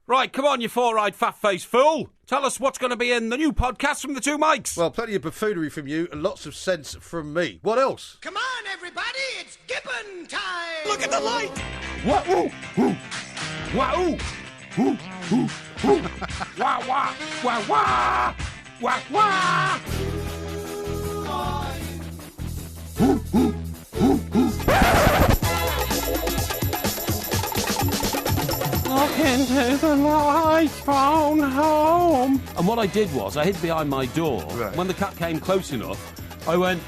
Right, come on, you four-eyed fat-faced fool. Tell us what's going to be in the new podcast from the two mics. Well, plenty of buffoonery from you and lots of sense from me. What else? Come on, everybody, it's Gibbon time! Look at the light! Wah-oo! Wah-oo! Wah-wah! Wah-wah! Wah-wah! Look into the light, phone home. And what I did was, I hid behind my door. Right. When the cat came close enough, I went...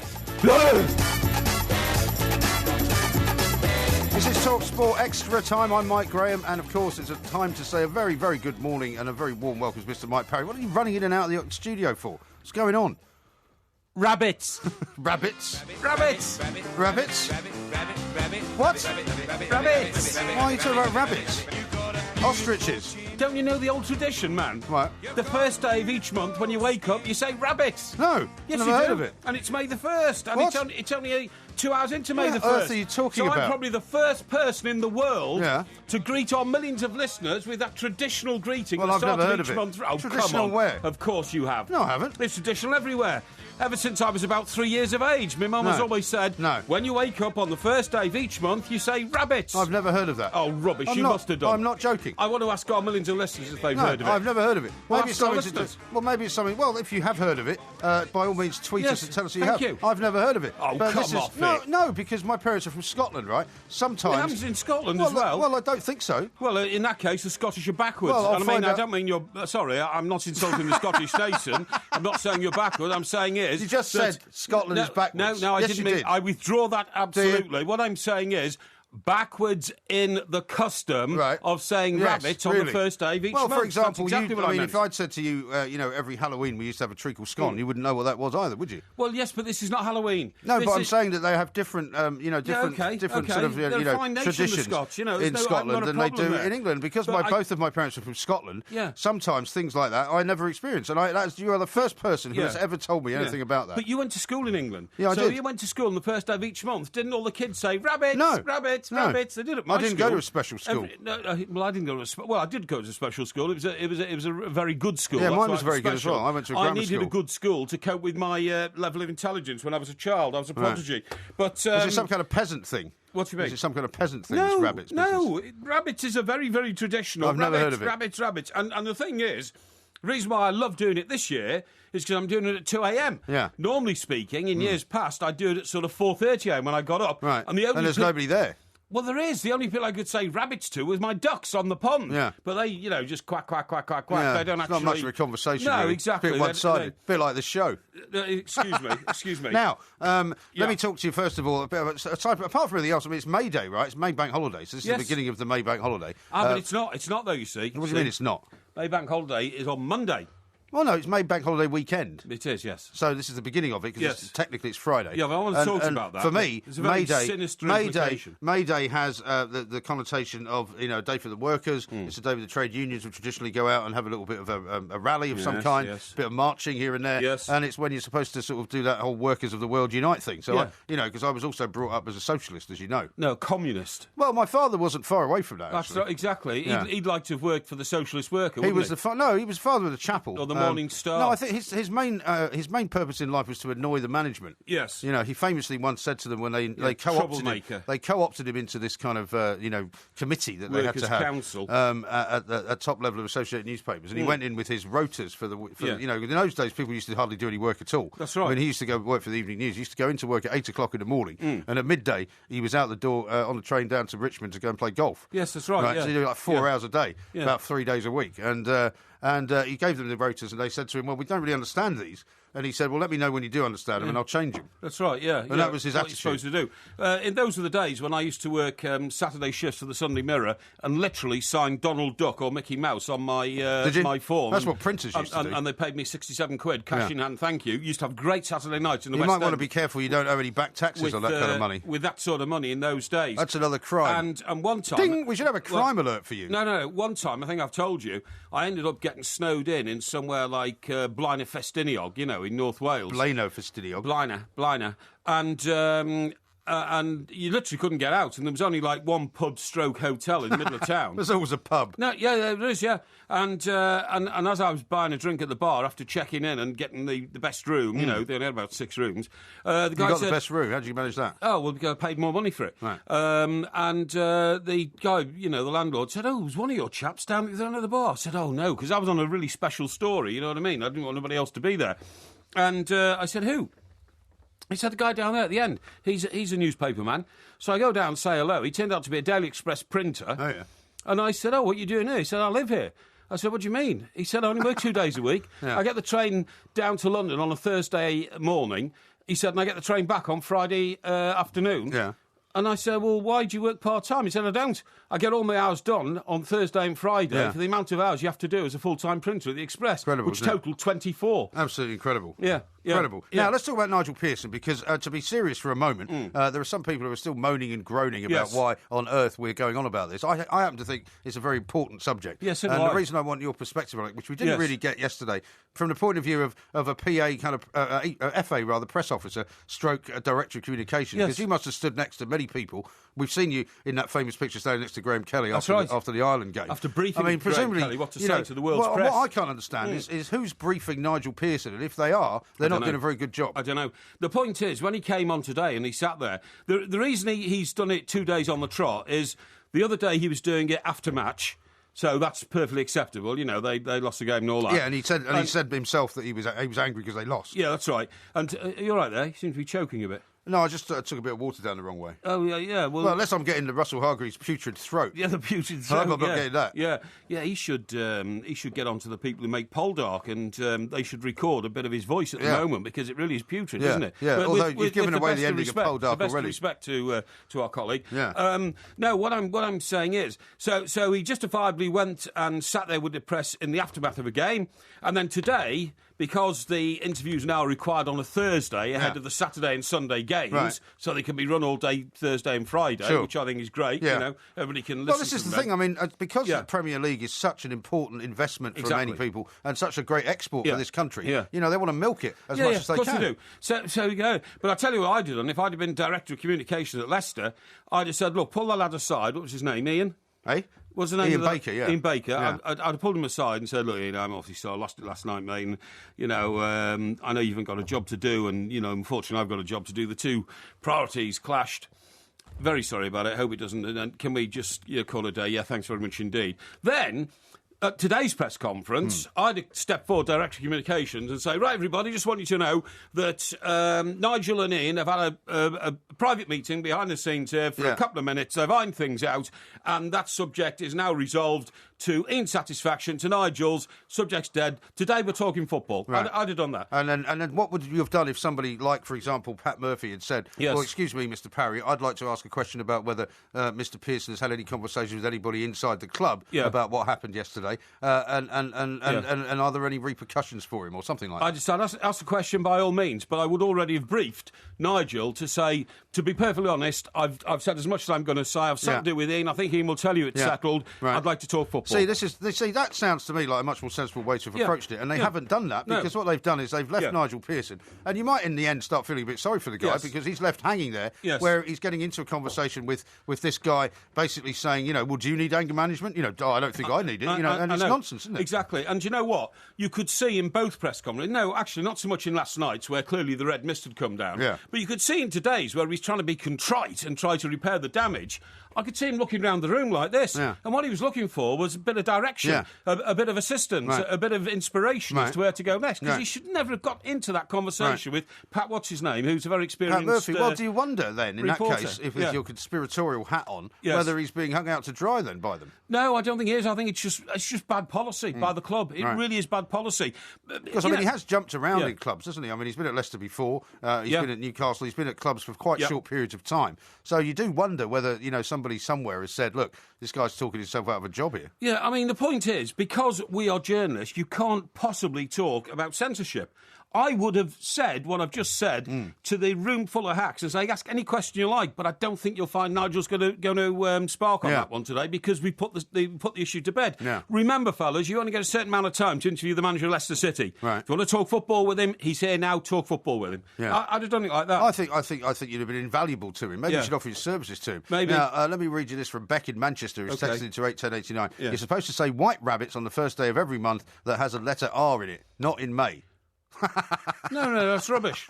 This is Talk Sport Extra Time. I'm Mike Graham, and of course it's a time to say a very, very good morning and a very warm welcome to Mr. Mike Parry. What are you running in and out of the studio for? What's going on? Rabbits. Rabbits? Rabbits. Rabbits? What? Rabbits. Why are you talking about rabbits? Ostriches? Don't you know the old tradition, man? What? The first day of each month, when you wake up, you say rabbits. No, Yes, never you heard do. of it. And it's May the 1st. And What? it's only 2 hours into May the 1st. What on earth are you talking so about? I'm probably the first person in the world Yeah. to greet our millions of listeners with that traditional greeting. Well, that I've never started heard each of it. month. Oh, Traditional come on. where? Of course you have. No, I haven't. It's traditional everywhere. Ever since I was about 3 years of age, my mum has No. always said, No. when you wake up on the first day of each month, you say rabbits. I've never heard of that. Oh, rubbish. I'm You not, must have done. I'm not joking. I want to ask our millions of listeners if they've No, heard of it. I've never heard of it. Well, Maybe it's ask our something to do. listeners. Well, maybe it's something. Well, if you have heard of it, by all means tweet Yes, us and tell us you thank have. you. I've never heard of it. Oh, But come this off no, it. no, because my parents are from Scotland, right? Sometimes It happens in Scotland well, as well. Well, I don't think so. Well, in that case, the Scottish are backwards. Well, I'll And find I out- don't mean you're... sorry, I'm not insulting the Scottish nation. I'm not saying you're backward. I'm saying is... You just that- said Scotland is backwards. No, I Yes, didn't you mean... did. I withdraw that absolutely. What I'm saying is... backwards in the custom Right. of saying Yes, rabbits on really. the first day of each Well, month. for example, That's exactly what I meant. if I'd said to you, every Halloween we used to have a treacle scone, you wouldn't know what that was either, would you? Well, yes, but this is not Halloween. No, This but I'm is- saying that they have different, different okay. sort of, They're a fine nation, the traditions Scots, you know, in there's no- I've got Scotland a than they problem do there. in England. Because But both of my parents are from Scotland, Yeah. sometimes things like that I never experienced. And you are the first person who Yeah. has ever told me anything Yeah. about that. But you went to school in England. Yeah, I so did. you went to school on the first day of each month. Didn't all the kids say rabbits, No. rabbits, No. rabbits? They did at my I didn't school. go to a special school. Well, I didn't go to well, I did go to a special school. It was a very good school. Yeah, That's mine why was it very good as special. well. I went to a grammar I needed school. a good school to cope with my level of intelligence when I was a child. I was a prodigy. But Is it some kind of peasant thing? What do you mean? Is it some kind of peasant thing? No, this rabbits no. business? Rabbits is a very, very traditional. I've never heard of it. Rabbits. And the thing is, the reason why I love doing it this year is because I'm doing it at 2 a.m. Yeah. Normally speaking, in years past, I'd do it at sort of 4:30 a.m. when I got up. Right. And there's nobody there. Well, there is. The only people I could say rabbits to was my ducks on the pond. Yeah. But they, just quack, quack, quack, quck, quack. Yeah, They don't it's actually... not much of a conversation. No, really. exactly. Bit one-sided. Bit like the show. Excuse me. Now, Yeah. let me talk to you first of all. Apart from anything else, I mean, it's May Day, right? It's Maybank holiday, so this is Yes. the beginning of the Maybank holiday. But it's not. It's not, though, you see. What do you mean it's not? Maybank holiday is on Monday. Well, no, it's Maybank holiday weekend. It is, yes. So this is the beginning of it because Yes. technically it's Friday. Yeah, but I want to talk to you about that. For me, It's a very May Day, sinister implication. May Day has the connotation of a day for the workers. It's a day where the trade unions will traditionally go out and have a little bit of a rally of some Yes, kind, yes. a bit of marching here and there. Yes. And it's when you're supposed to sort of do that whole workers of the world unite thing. So Yeah. because I was also brought up as a socialist, as you know. No, communist. Well, my father wasn't far away from that. That's actually. right, exactly. Yeah. He'd like to have worked for the socialist worker, He wouldn't was he was father of the chapel Or the Morning Star. No, I think his main purpose in life was to annoy the management. Yes. He famously once said to them when they troublemaker. co-opted him into this kind of committee that they had Workers' to have council. at top level of Associated Newspapers, and he went in with his rotas for Yeah. in those days people used to hardly do any work at all. That's right. When he used to go work for the Evening News, he used to go into work at 8 o'clock in the morning, and at midday he was out the door on the train down to Richmond to go and play golf. Yes, that's right, yeah. So he did like 4 Yeah. hours a day, Yeah. about 3 days a week, and he gave them the rotas, and they said to him, "Well, we don't really understand these." And he said, "Well, let me know when you do understand them, and I'll change them." That's right, yeah. And that was his what attitude. you're supposed to do. Those were the days when I used to work Saturday shifts for the Sunday Mirror and literally sign Donald Duck or Mickey Mouse on my Did you? my form. That's what printers used to do. And they paid me 67 quid, cash in hand, thank you. Used to have great Saturday nights in the You West might End. want to be careful you don't owe any back taxes with, on that kind of money. With that sort of money in those days. That's another crime. And one time... Ding! We should have a crime alert for you. No. One time, I think I've told you, I ended up getting snowed in somewhere like Blaenau Festiniog, in North Wales. Blaenau Festiniog. Blaenau. And and you literally couldn't get out, and there was only like one pub stroke hotel in the middle of town. There's always a pub. No, yeah, there is, yeah. And as I was buying a drink at the bar after checking in and getting the best room, you know, they only had about 6 rooms. The guy You got said, the best room. How did you manage that? oh, well, I paid more money for it. Right. The guy, you know, the landlord said, oh, was one of your chaps down at the end of the bar? I said, oh, no, because I was on a really special story, you know what I mean? I didn't want anybody else to be there. And I said, who? He said, the guy down there at the end. He's a newspaper man. So I go down and say hello. He turned out to be a Daily Express printer. Oh, yeah. And I said, oh, what are you doing here? He said, I live here. I said, what do you mean? He said, I only work 2 days a week. Yeah. I get the train down to London on a Thursday morning. He said, and I get the train back on Friday afternoon. Yeah. And I said, well, why do you work part-time? He said, I don't. I get all my hours done on Thursday and Friday for the amount of hours you have to do as a full-time printer at the Express, Incredible, which isn't it? totaled 24. Absolutely incredible. Yeah. Incredible. Yeah. Now, let's talk about Nigel Pearson, because to be serious for a moment, there are some people who are still moaning and groaning about why on earth we're going on about this. I happen to think it's a very important subject. Yes, and do the I. reason I want your perspective on it, which we didn't really get yesterday, from the point of view of a PA kind of, FA rather, press officer, stroke director of communications, because you must have stood next to many people. We've seen you in that famous picture standing next to Graham Kelly after the Ireland game. After briefing Graham presumably, Kelly what to say to the world's press. What I can't understand is who's briefing Nigel Pearson, and if they are, they're not doing a very good job. I don't know. The point is, when he came on today and he sat there, the reason he's done it 2 days on the trot is the other day he was doing it after match. So that's perfectly acceptable. You know, they lost the game and all that. Yeah, and he said himself that he was angry because they lost. Yeah, that's right. And you're right there. He seems to be choking a bit. No, I just took a bit of water down the wrong way. Oh, yeah. Well, unless I'm getting the Russell Hargreaves putrid throat. Yeah, the putrid I throat. hope I'm not getting that. Yeah. He should get onto the people who make Poldark, and they should record a bit of his voice at the moment, because it really is putrid, isn't it? Yeah. But Although you've given away the ending of Poldark already. already. Respect to our colleague. Yeah. No, what I'm saying is, so he justifiably went and sat there with the press in the aftermath of a game, and then today, because the interviews now are required on a Thursday ahead of the Saturday and Sunday games, so they can be run all day Thursday and Friday, which I think is great. Yeah. You know, everybody can listen. Well, this is to the them. thing. I mean, because the Premier League is such an important investment for many people and such a great export for this country, you know, they want to milk it as much as they can. Of course they do. So you go. But I tell you what I'd have done. If I'd have been director of communications at Leicester, I'd have said, look, pull that lad aside. What was his name? Ian? Hey? What's the name? Ian Baker, yeah. Ian Baker. Yeah. I'd have pulled him aside and said, look, you know, I'm obviously sorry, I lost it last night, mate. And, you know, I know you've got a job to do, and, you know, unfortunately I've got a job to do. The two priorities clashed. Very sorry about it. Hope it doesn't. And can we just call it a day? Yeah, thanks very much indeed. Then, at today's press conference, I'd step forward, Director of Communications, and say, right, everybody, just want you to know that Nigel and Ian have had a private meeting behind the scenes here for a couple of minutes. They've ironed things out, and that subject is now resolved to Ian's satisfaction, to Nigel's. Subject's dead. Today we're talking football. Right. I'd have done that. And then what would you have done if somebody like, for example, Pat Murphy had said, well, excuse me, Mr. Parry, I'd like to ask a question about whether Mr. Pearson has had any conversations with anybody inside the club about what happened yesterday, and are there any repercussions for him or something like that? I just ask the question by all means, but I would already have briefed Nigel to say, to be perfectly honest, I've said as much as I'm going to say. I've sat there with Ian. I think Ian will tell you it's settled. Right. I'd like to talk football. See, that sounds to me like a much more sensible way to have approached it, and they haven't done that, because what they've done is they've left Nigel Pearson, and you might in the end start feeling a bit sorry for the guy, because he's left hanging there, where he's getting into a conversation with this guy, basically saying, you know, well, do you need anger management? You know, I don't think I need it. You know, and it's nonsense, isn't it? Exactly. And you know what? You could see in both press conferences. No, actually, not so much in last night's, where clearly the red mist had come down. Yeah. But you could see in today's, where he's trying to be contrite and try to repair the damage. I could see him looking around the room like this. Yeah. And what he was looking for was a bit of direction, a bit of assistance, a bit of inspiration as to where to go next. Because he should never have got into that conversation with Pat, what's his name, who's a very experienced Pat Murphy. Well, do you wonder then, in reporter. that case, if with your conspiratorial hat on, whether he's being hung out to dry then by them? No, I don't think he is. I think it's just bad policy by the club. It really is bad policy. Because, I mean, he has jumped around in clubs, hasn't he? I mean, he's been at Leicester before. He's been at Newcastle. He's been at clubs for quite short periods of time. So you do wonder whether, you know, somebody somewhere has said, look, this guy's talking himself out of a job here. Yeah, I mean, the point is, because we are journalists, you can't possibly talk about censorship. I would have said what I've just said to the room full of hacks and say, ask any question you like, but I don't think you'll find Nigel's going to spark on that one today because we put the issue to bed. Yeah. Remember, fellas, you only get a certain amount of time to interview the manager of Leicester City. Right. If you want to talk football with him, he's here now. Talk football with him. Yeah. I'd have done it like that. I think you'd have been invaluable to him. Maybe you should offer your services to him. Maybe. Now, let me read you this from Beck in Manchester, who's texted into 81089. Yeah. You're supposed to say white rabbits on the first day of every month that has a letter R in it, not in May. No, that's rubbish.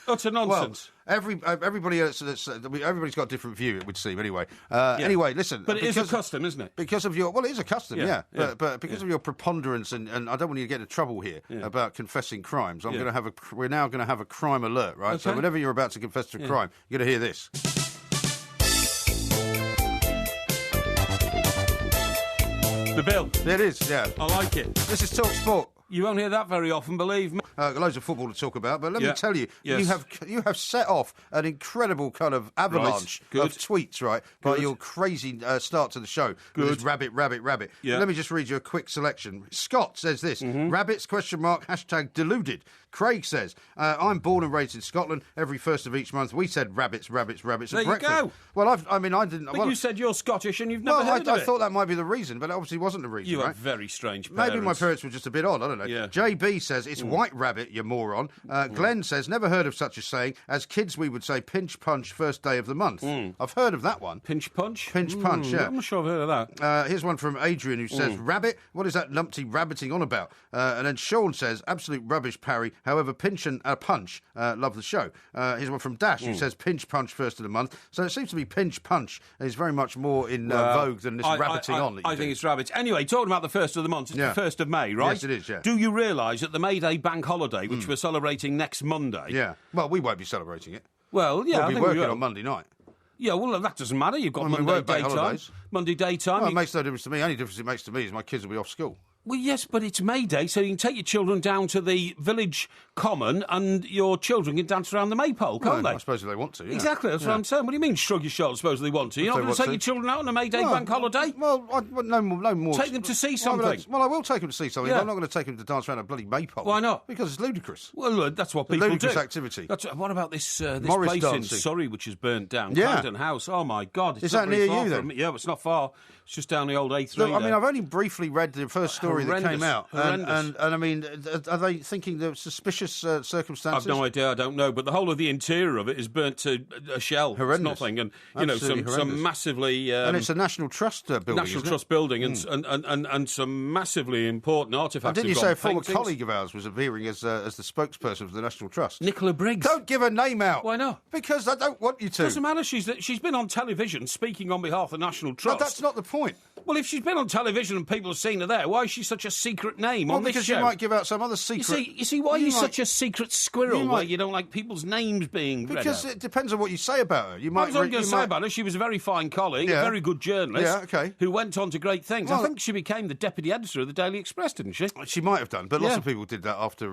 Utter nonsense. Well, everybody's got a different view, it would seem. Anyway, anyway, listen. But it is a custom, isn't it? Because of your, it is a custom, yeah. But because of your preponderance, and I don't want you to get into trouble here about confessing crimes. We're now going to have a crime alert, right? Okay. So whenever you're about to confess to a crime, you're going to hear this. The bill. It is, yeah. I like it. This is Talk Sport. You won't hear that very often, believe me. Loads of football to talk about, but let me tell you, you have set off an incredible kind of avalanche of tweets, right, by your crazy start to the show. Good. With this rabbit. Yeah. Let me just read you a quick selection. Scott says this, rabbits, #, deluded. Craig says, I'm born and raised in Scotland. Every first of each month, we said rabbits at breakfast. There you go. Well, I didn't... But you said you're Scottish and you've never heard of it. I thought that might be the reason, but it obviously wasn't the reason, You right? are very strange parents. Maybe my parents were just a bit odd, I don't know. Yeah. JB says, it's white rabbit, you moron. Glenn says, never heard of such a saying. As kids, we would say pinch punch first day of the month. I've heard of that one. Pinch punch? Pinch punch, yeah. I'm not sure I've heard of that. Here's one from Adrian who says, rabbit? What is that numpty rabbiting on about? And then Sean says, absolute rubbish, Parry. However, pinch and punch. Love the show. Here's one from Dash who says pinch punch first of the month. So it seems to be pinch punch is very much more in vogue than this rabbiting on. I think it's rabbits. Anyway, talking about the first of the month, it's the 1st of May, right? Yes, it is, yeah. Do you realise that the May Day bank holiday, which we're celebrating next Monday... Yeah. Well, we won't be celebrating it. Well, yeah, we'll be working on Monday night. Yeah, well, that doesn't matter. You've got Monday daytime. Monday daytime. Well, it makes no difference to me. The only difference it makes to me is my kids will be off school. Well, yes, but it's May Day, so you can take your children down to the village common and your children can dance around the maypole, can't they? I suppose they want to, yeah. Exactly, that's what I'm saying. What do you mean, shrug your shoulders, suppose they want to? You're not going to take your children out on a May Day bank holiday? Well, no more. Take them to see something. Well, I will take them to see something, but I'm not going to take them to dance around a bloody maypole. Why not? Because it's ludicrous. Well, that's what people do. Ludicrous activity. What about this place dancing in Surrey which is burnt down? Yeah. Clarendon House. Oh, my God. Is that near you, then? Yeah, it's not far. It's just down the old A3. Look, I mean, I've only briefly read the first story that came out. And I mean, are they thinking there suspicious circumstances? I've no idea, I don't know. But the whole of the interior of it is burnt to a shell. Horrendous. It's nothing. And, you know, some massively... and it's a National Trust building, National Trust building and some massively important artefacts. And didn't you say a former colleague of ours was appearing as the spokesperson for the National Trust? Nicola Briggs. Don't give her name out. Why not? Because I don't want you to. Doesn't matter. She's been on television speaking on behalf of the National Trust. No, that's not the point. Well, if she's been on television and people have seen her there, why is she such a secret name on this show? Because you might give out some other secret... You see, why are you such a secret squirrel where you don't like people's names being read out? Because it depends on what you say about her. I was going to say about her, she was a very fine colleague, a very good journalist, who went on to great things. Well, I think she became the deputy editor of the Daily Express, didn't she? She might have done, but lots of people did that after...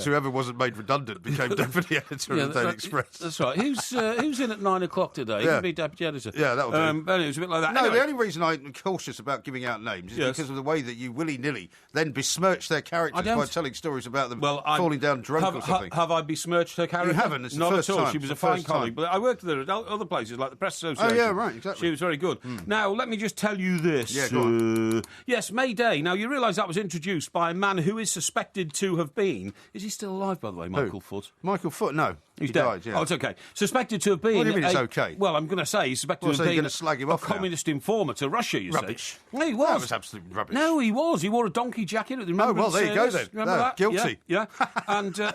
whoever wasn't made redundant became deputy editor of the Daily Express. That's right. Who's in at 9 o'clock today? He can be deputy editor. Yeah, that'll do. But it was a bit like that. No, the only reason I'm cautious about giving out names is because of the way that you willy-nilly then besmirch their characters by telling stories about them falling down drunk or something. Have I besmirched her character? You haven't. It's Not the first at all. time. She was a fine colleague. But I worked with her at other places, like the Press Association. Oh, yeah, right, exactly. She was very good. Now, let me just tell you this. Yeah, go on. Yes, May Day. Now, you realise that was introduced by a man who is suspected to have been... Is he still alive, by the way, Michael Foote? Michael Foote, no. He died, Oh, it's okay. Suspected to have been... What do you mean it's okay? Well, I'm going to say he's suspected to have been slag him off communist informer to Russia, you rubbish. See. He was. That was absolute rubbish. No, he was. He wore a donkey jacket at the Remembrance Service. There you go, then. Remember that? Guilty. Yeah. And...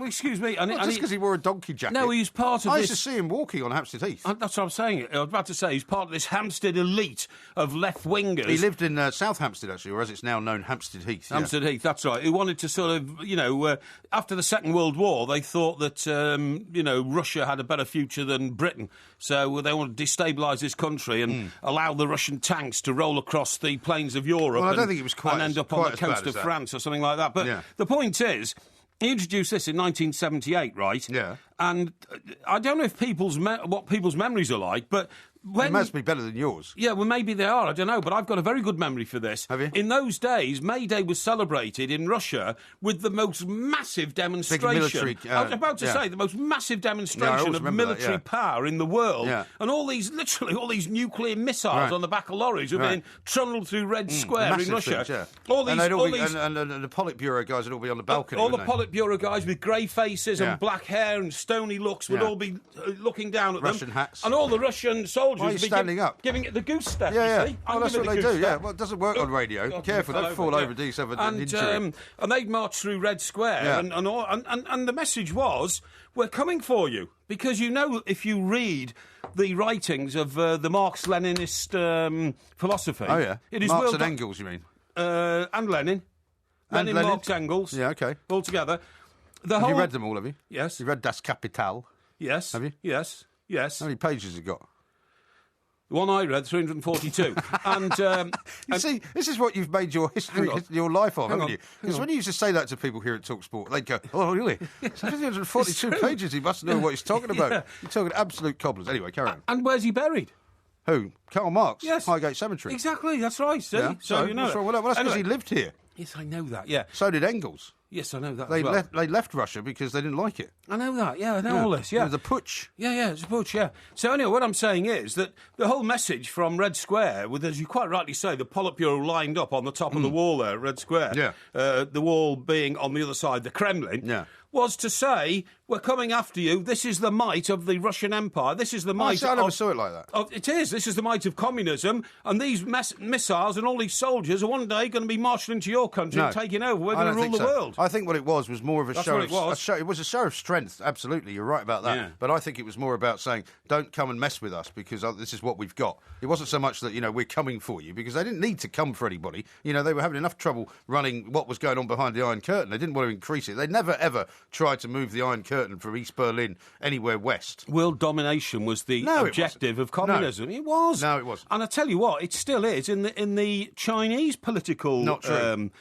excuse me. And just because he wore a donkey jacket. No, he's part of I this... used to see him walking on Hampstead Heath. That's what I'm saying. I was about to say, he's part of this Hampstead elite of left-wingers. He lived in South Hampstead, actually, or as it's now known, Hampstead Heath. Hampstead Heath, that's right. Who wanted to sort of, after the Second World War, they thought that, Russia had a better future than Britain. So they wanted to destabilise this country and allow the Russian tanks to roll across the plains of Europe I don't think it was quite and end up on the coast of France or something like that. But the point is... He introduced this in 1978, right? Yeah. And I don't know if what people's memories are like, but It must be better than yours. Yeah, well, maybe they are. I don't know, but I've got a very good memory for this. Have you? In those days, May Day was celebrated in Russia with the most massive demonstration. Big military, I was about to say, the most massive demonstration of military power in the world. Yeah. And all these nuclear missiles on the back of lorries were being trundled through Red Square in Russia. Things, yeah. And the Politburo guys would all be on the balcony. All the Politburo guys with grey faces and black hair and stony looks would all be looking down at Russian them. hats. And all the Russian soldiers would be standing up. Giving it the goose step, yeah. you see. Well, that's what they do, yeah. Well, it doesn't work on radio. God, careful, don't fall over, do yourself an injury. And they'd march through Red Square, and the message was, we're coming for you. Because, if you read the writings of the Marx-Leninist philosophy... Oh, yeah. It is Marx and Engels, you mean? And Lenin. Lenin, Marx, Engels. Yeah, OK. All together. Have you read them all, have you? Yes. You read Das Kapital? Yes. Have you? Yes. How many pages has it got? The one I read, 342. You see, this is what you've made your history, your life of, haven't you? Because when you used to say that to people here at TalkSport, they'd go, oh, really? 342 pages, he must know what he's talking about. Yeah. You're talking absolute cobblers. Anyway, carry on. And where's he buried? Who? Karl Marx? Yes. Highgate Cemetery. Exactly, that's right. See? Yeah. So you know what's wrong with that? Well, that's because he lived here. Yes, I know that, yeah. So did Engels. Yes, I know that They as well. They left Russia because they didn't like it. I know that, yeah, I know all this, yeah. It was a putsch. Yeah, it's a putsch, yeah. So anyway, what I'm saying is that the whole message from Red Square, with, as you quite rightly say, the Politburo lined up on the top of the wall there, Red Square, the wall being on the other side, the Kremlin, was to say, we're coming after you, this is the might of the Russian Empire, this is the might I never saw it like that. It is, this is the might of communism, and these missiles and all these soldiers are one day going to be marching into your country and taking over, we're going to rule the world. I think what it was more of a show of... It was a show of strength, absolutely, you're right about that. Yeah. But I think it was more about saying, don't come and mess with us, because this is what we've got. It wasn't so much that, we're coming for you, because they didn't need to come for anybody. They were having enough trouble running what was going on behind the Iron Curtain. They didn't want to increase it. They never, ever tried to move the Iron Curtain from East Berlin anywhere west. World domination was the objective of communism. It was. No, it wasn't. And I tell you what, it still is in the Chinese political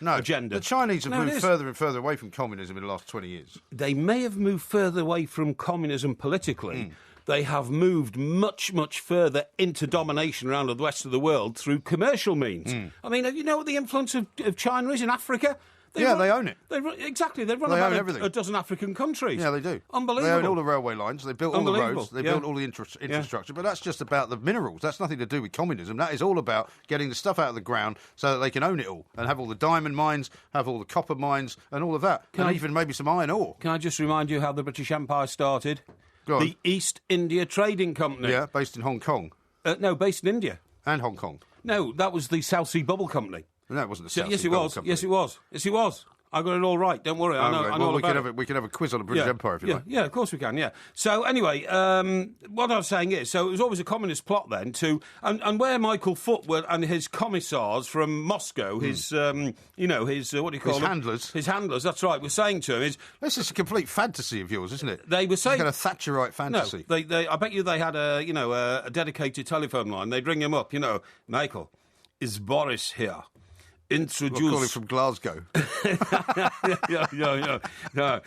agenda. The Chinese have moved further and further away from communism in the last 20 years. They may have moved further away from communism politically. They have moved much, much further into domination around the rest of the world through commercial means. I mean, you know what the influence of China is in Africa? They own it. They run about a dozen African countries. Yeah, they do. Unbelievable. They own all the railway lines. They built all the roads. They built all the infrastructure. But that's just about the minerals. That's nothing to do with communism. That is all about getting the stuff out of the ground so that they can own it all and have all the diamond mines, have all the copper mines and all of that. Even maybe some iron ore. Can I just remind you how the British Empire started? The East India Trading Company. Yeah, based in Hong Kong. No, based in India. And Hong Kong. No, that was the South Sea Bubble Company. No, it wasn't the South Yes, Sea Bubble Company. Yes, it was. I got it all right. Don't worry. I know we can have a quiz on the British Empire if you like. Yeah, of course we can. Yeah. So anyway, what I was saying is, so it was always a communist plot then to, and where Michael Foot and his commissars from Moscow, his what do you call his them? handlers. His handlers. That's right. Were saying to him is, this is a complete fantasy of yours, isn't it? They were saying kind of Thatcherite fantasy. No, I bet you they had a dedicated telephone line. They'd ring him up. Michael, is Boris here? Introduce. We'll call him from Glasgow. Yeah.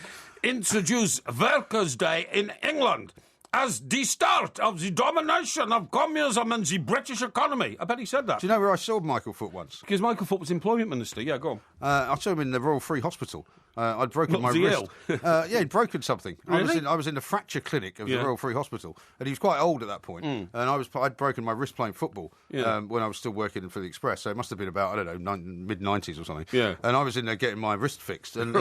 Introduce Workers' Day in England as the start of the domination of communism and the British economy. I bet he said that. Do you know where I saw Michael Foot once? Because Michael Foot was Employment Minister. Yeah, go on. I saw him in the Royal Free Hospital. I'd broken my wrist. He'd broken something. Really? I was in the fracture clinic of the Royal Free Hospital, and he was quite old at that point. And I'd broken my wrist playing football when I was still working for the Express. So it must have been about mid-90s or something. Yeah. And I was in there getting my wrist fixed, and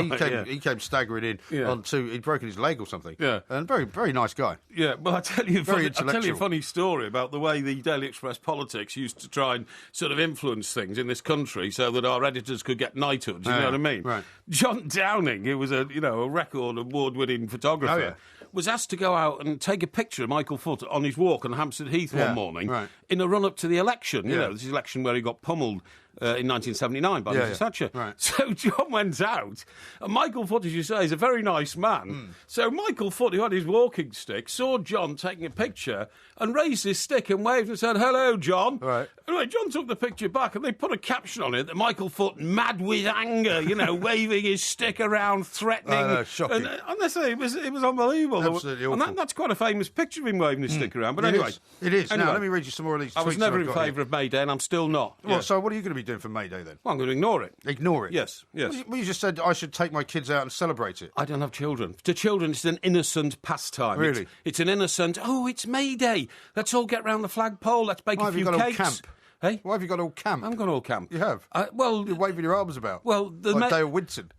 he came staggering in he'd broken his leg or something. Yeah. And very very nice guy. Yeah. Well, I'll tell you a funny story about the way the Daily Express politics used to try and sort of influence things in this country so that our editors could get knighthoods. You know what I mean? Right. John Downing, who was a record award-winning photographer, was asked to go out and take a picture of Michael Foot on his walk on Hampstead Heath one morning in a run-up to the election. This election where he got pummeled in 1979 by Mrs. Thatcher. Right. So John went out, and Michael Foot, as you say, is a very nice man. So Michael Foot, who had his walking stick, saw John taking a picture and raised his stick and waved and said, "Hello, John." Right. Anyway, John took the picture back, and they put a caption on it that Michael Foot, mad with anger, waving his stick around, threatening. Shocking. And they say it was unbelievable. Absolutely awful. And that's quite a famous picture of him waving his stick around. But anyway. It is. Anyway, now, let me read you some more of these tweets. I was never in favour of May Day, and I'm still not. Well, so what are you going to be doing for May Day, then? Well, I'm going to ignore it. Ignore it? Yes. Well, you just said I should take my kids out and celebrate it. I don't have children. To children, it's an innocent pastime. Really? It's an innocent, it's May Day. Let's all get round the flagpole. Let's bake a few cakes. Why have you got all camp? Hey? Why have you got all camp? I haven't got all camp. You have? You're waving your arms about. Well, like Dale Winton.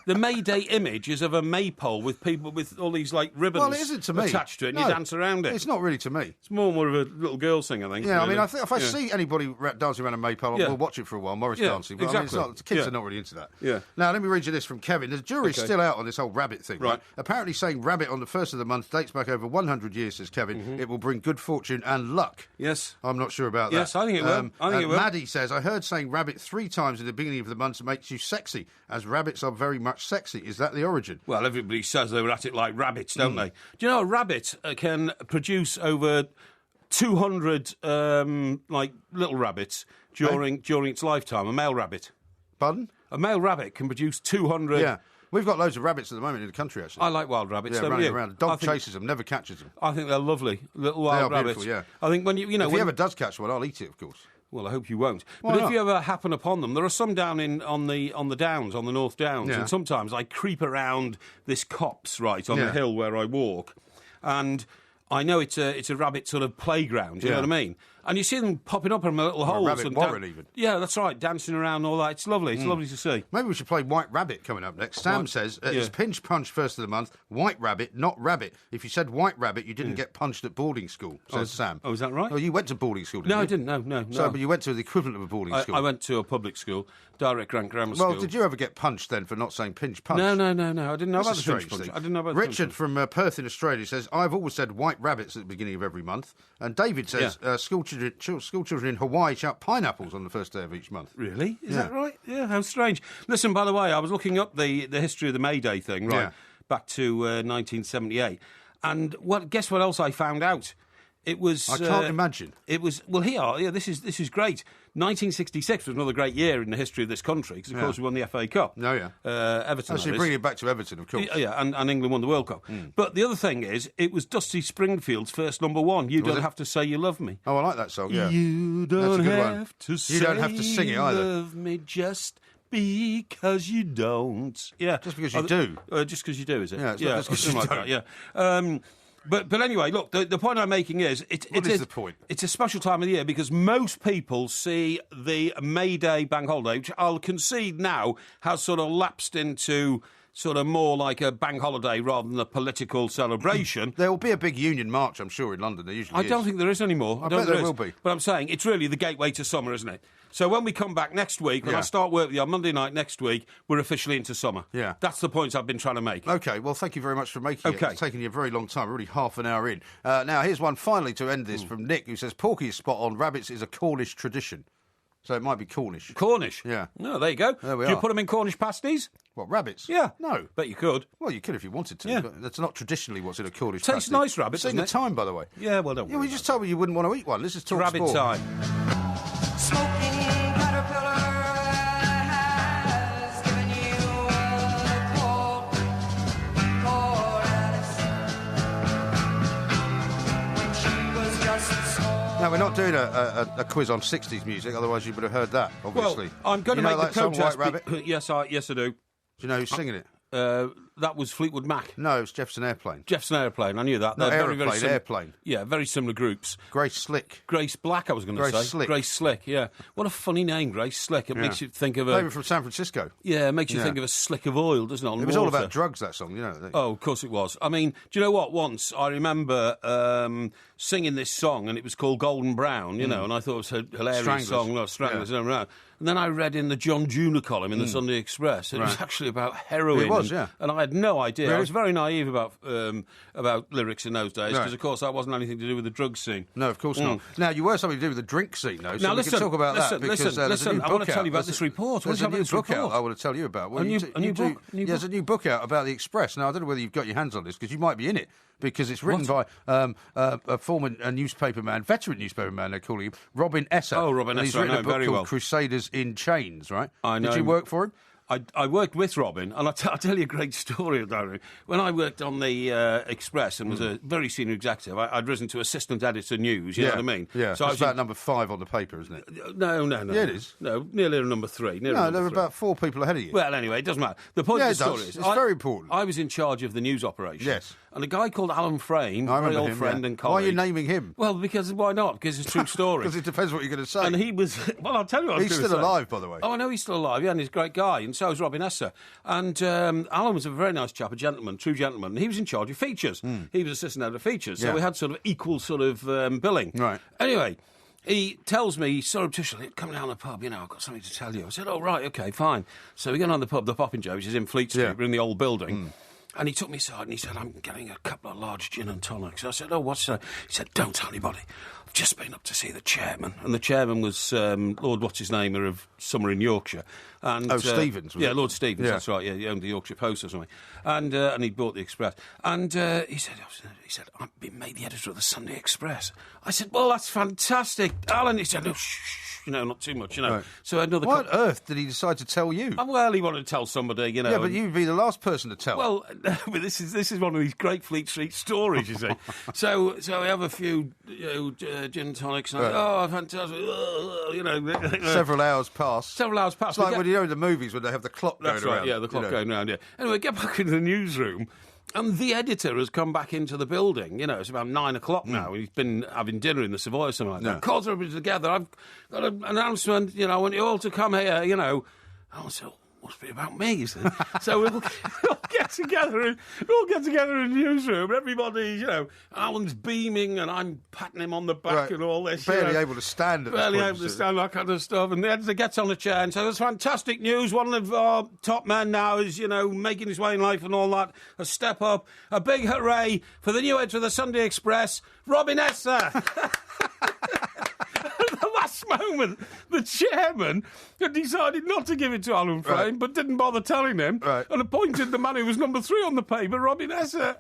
The May Day image is of a maypole with people with all these ribbons well, it isn't to me. attached to it, and you dance around it. It's not really to me. It's more of a little girl thing, I think. Yeah, really. I mean, I think if I see anybody dancing around a maypole, we'll watch it for a while. Morris dancing, but exactly. the kids are not really into that. Yeah. Now, let me read you this from Kevin. The jury's still out on this whole rabbit thing. Right. Apparently, saying rabbit on the first of the month dates back over 100 years, says Kevin. It will bring good fortune and luck. Yes. I'm not sure about that. Yes, I think it will. Maddie says, I heard saying rabbit 3 times in the beginning of the month makes you sexy, as rabbits are very much sexy. Is that the origin? Well, everybody says they were at it like rabbits, don't they? Do you know a rabbit can produce over 200 little rabbits during its lifetime? A male rabbit. Pardon? A male rabbit can produce 200. Yeah. We've got loads of rabbits at the moment in the country, actually. I like wild rabbits. Yeah, running around. A dog chases them, never catches them. I think they're lovely, little wild rabbits. Beautiful, yeah. I think when if he ever does catch one, I'll eat it, of course. Well, I hope you won't. Why but not? if you ever happen upon them, there are some down on the Downs, on the North Downs, Yeah. and sometimes I creep around this copse on the hill where I walk, and I know it's a rabbit sort of playground. You know what I mean? And you see them popping up in little holes. Rabbit warren, even. Yeah, that's right, dancing around and all that. It's lovely. It's lovely to see. Maybe we should play White Rabbit coming up next. Sam says, it's pinch punch first of the month, White Rabbit, not rabbit. If you said White Rabbit, you didn't get punched at boarding school, says Sam. Oh, is that right? Oh, you went to boarding school, didn't you? No, I didn't. No. So, but you went to the equivalent of a boarding school. I went to a public school, direct grammar school. Well, did you ever get punched then for not saying pinch punch? No. I didn't know about the strange pinch punch. thing. I didn't know about Richard the from Perth in Australia says, I've always said white rabbits at the beginning of every month. And David says, school children in Hawaii shout pineapples on the first day of each month. Really? Is that right? Yeah, how strange. Listen, by the way, I was looking up the history of the May Day thing, back to 1978. And guess what else I found out? It was. I can't imagine. It was. Well, this is great. 1966 was another great year in the history of this country because, of course, we won the FA Cup. Oh, yeah. Everton. So you bring it back to Everton, of course. Yeah, and England won the World Cup. But the other thing is, it was Dusty Springfield's first #1. You don't have to say you love me. Oh, I like that song. Yeah. You don't have to say you don't have to sing it either. Love me just because you don't. Yeah. Just because you do. Just because you do, is it? Yeah. It's not just because you like don't. That, yeah. But anyway, look, the point I'm making is... What is the point? It's a special time of the year because most people see the May Day bank holiday, which I'll concede now has sort of lapsed into sort of more like a bank holiday rather than a political celebration. There will be a big union march, I'm sure, in London. There usually is. I don't think there is anymore. I bet there will be. But I'm saying it's really the gateway to summer, isn't it? So when we come back next week, when I start work with you on Monday night next week, we're officially into summer. Yeah. That's the point I've been trying to make. OK, well, thank you very much for making it. It's taken you a very long time, really half an hour in. Now, here's one finally to end this from Nick, who says, Porky is spot on. Rabbits is a Cornish tradition. So it might be Cornish. Cornish? Yeah. No, there you go. There we Do are. you put them in Cornish pasties? What, rabbits? Yeah. No. Bet you could. Well, you could if you wanted to. Yeah. But that's not traditionally what's in a Cornish Tastes pasty. nice, rabbit, Seen doesn't the it? time, by the way. Yeah, well, don't Yeah, worry well, you just told me you wouldn't want to eat one. This is Talk rabbit Sport. time. Smoking caterpillar has given you a cold Alice when she was just small. Now, we're not doing a quiz on 60s music, otherwise you would have heard that, obviously. Well, I'm going to make the that song, protest. White Rabbit? Yes, I do. Do you know who's singing it? That was Fleetwood Mac. No, it's Jefferson Airplane. Jefferson Airplane, I knew that. Not They're Aeroplane, Airplane. Yeah, very similar groups. Grace Slick. Grace Black, I was going to say. Grace Slick. Grace Slick, yeah. What a funny name, Grace Slick. It makes you think of Maybe from San Francisco. Yeah, it makes you think of a slick of oil, doesn't it? On It was water. all about drugs, that song, you know. Oh, of course it was. I mean, do you know what? Once I remember singing this song, and it was called Golden Brown, you know, and I thought it was a hilarious Stranglers. song. No, Stranglers. And then I read in the John Junior column in the Sunday Express, and it was actually about heroin. It was, yeah. And I had no idea. Really? I was very naive about lyrics in those days, because, of course, that wasn't anything to do with the drug scene. No, of course not. Now, you were something to do with the drink scene, though, so now, we can talk about that. Because listen, I want to tell you about this report. There's a new book out I want to tell you about. A new book? There's a new book out about the Express. Now, I don't know whether you've got your hands on this, because you might be in it, because it's written by a former newspaperman, veteran newspaperman, they're calling him, Robin Esser. Oh, Robin Esser, He's written I know a book very called well. Crusaders in Chains, right? I know. Did you work for him? I worked with Robin, and I'll tell you a great story about it. When I worked on the Express and was a very senior executive, I'd risen to assistant editor news, you know what I mean? Yeah, so it's about number 5 on the paper, isn't it? No. Yeah, it is. No, nearly number 3. No, there were about 4 people ahead of you. Well, anyway, it doesn't matter. The point of the story is... It's very important. I was in charge of the news operation. Yes. And a guy called Alan Frame, a very old friend and colleague... Why are you naming him? Well, because why not? Because it's a true story. Because it depends what you're going to say. And he was... Well, I'll tell you what He's still alive, by the way. Oh, I know he's still alive, yeah, and he's a great guy, and so is Robin Esser. And Alan was a very nice chap, a gentleman, true gentleman, and he was in charge of features. He was assistant editor of features, so we had sort of equal sort of billing. Right. Anyway... He tells me, surreptitiously, come down the pub, I've got something to tell you. I said, oh, right, OK, fine. So we go down the pub, the Poppin' Joe, which is in Fleet Street, we're in the old building. And he took me aside and he said, I'm getting a couple of large gin and tonics. I said, oh, what's that? He said, don't tell anybody. I've just been up to see the chairman. And the chairman was Lord What's-His-Name of somewhere in Yorkshire. And, Stevens, was yeah, it? Lord Stevens, that's right. Yeah, he owned the Yorkshire Post or something. And he bought the Express. And he said, I've been made the editor of the Sunday Express. I said, well, that's fantastic, Alan. He said, no, shh. Not too much, Right. So another. Why on earth did he decide to tell you? Well, he wanted to tell somebody, Yeah, but you'd be the last person to tell. Well, but this is one of these great Fleet Street stories, you see. so we have a few gin and tonics, and oh, fantastic, Several hours pass. It's like when in the movies when they have the clock going that's around. Right, yeah, the clock going around, yeah. Anyway, get back into the newsroom. And the editor has come back into the building. It's about 9 o'clock now. He's been having dinner in the Savoy or something like that. Calls everybody together. I've got an announcement. I want you all to come here. And I said, must be about me, you see. So we'll get together in the newsroom. Everybody, Alan's beaming and I'm patting him on the back and all this. Barely able to stand at this point. Barely able to stand, that kind of stuff. And the editor gets on the chair and says, "There's fantastic news. One of our top men now is, making his way in life and all that. A step up. A big hooray for the new editor of the Sunday Express, Robin Esser." At the last moment, the chairman had decided not to give it to Alan Frame, but didn't bother telling him, and appointed the man who was number 3 on the paper, Robin Esser.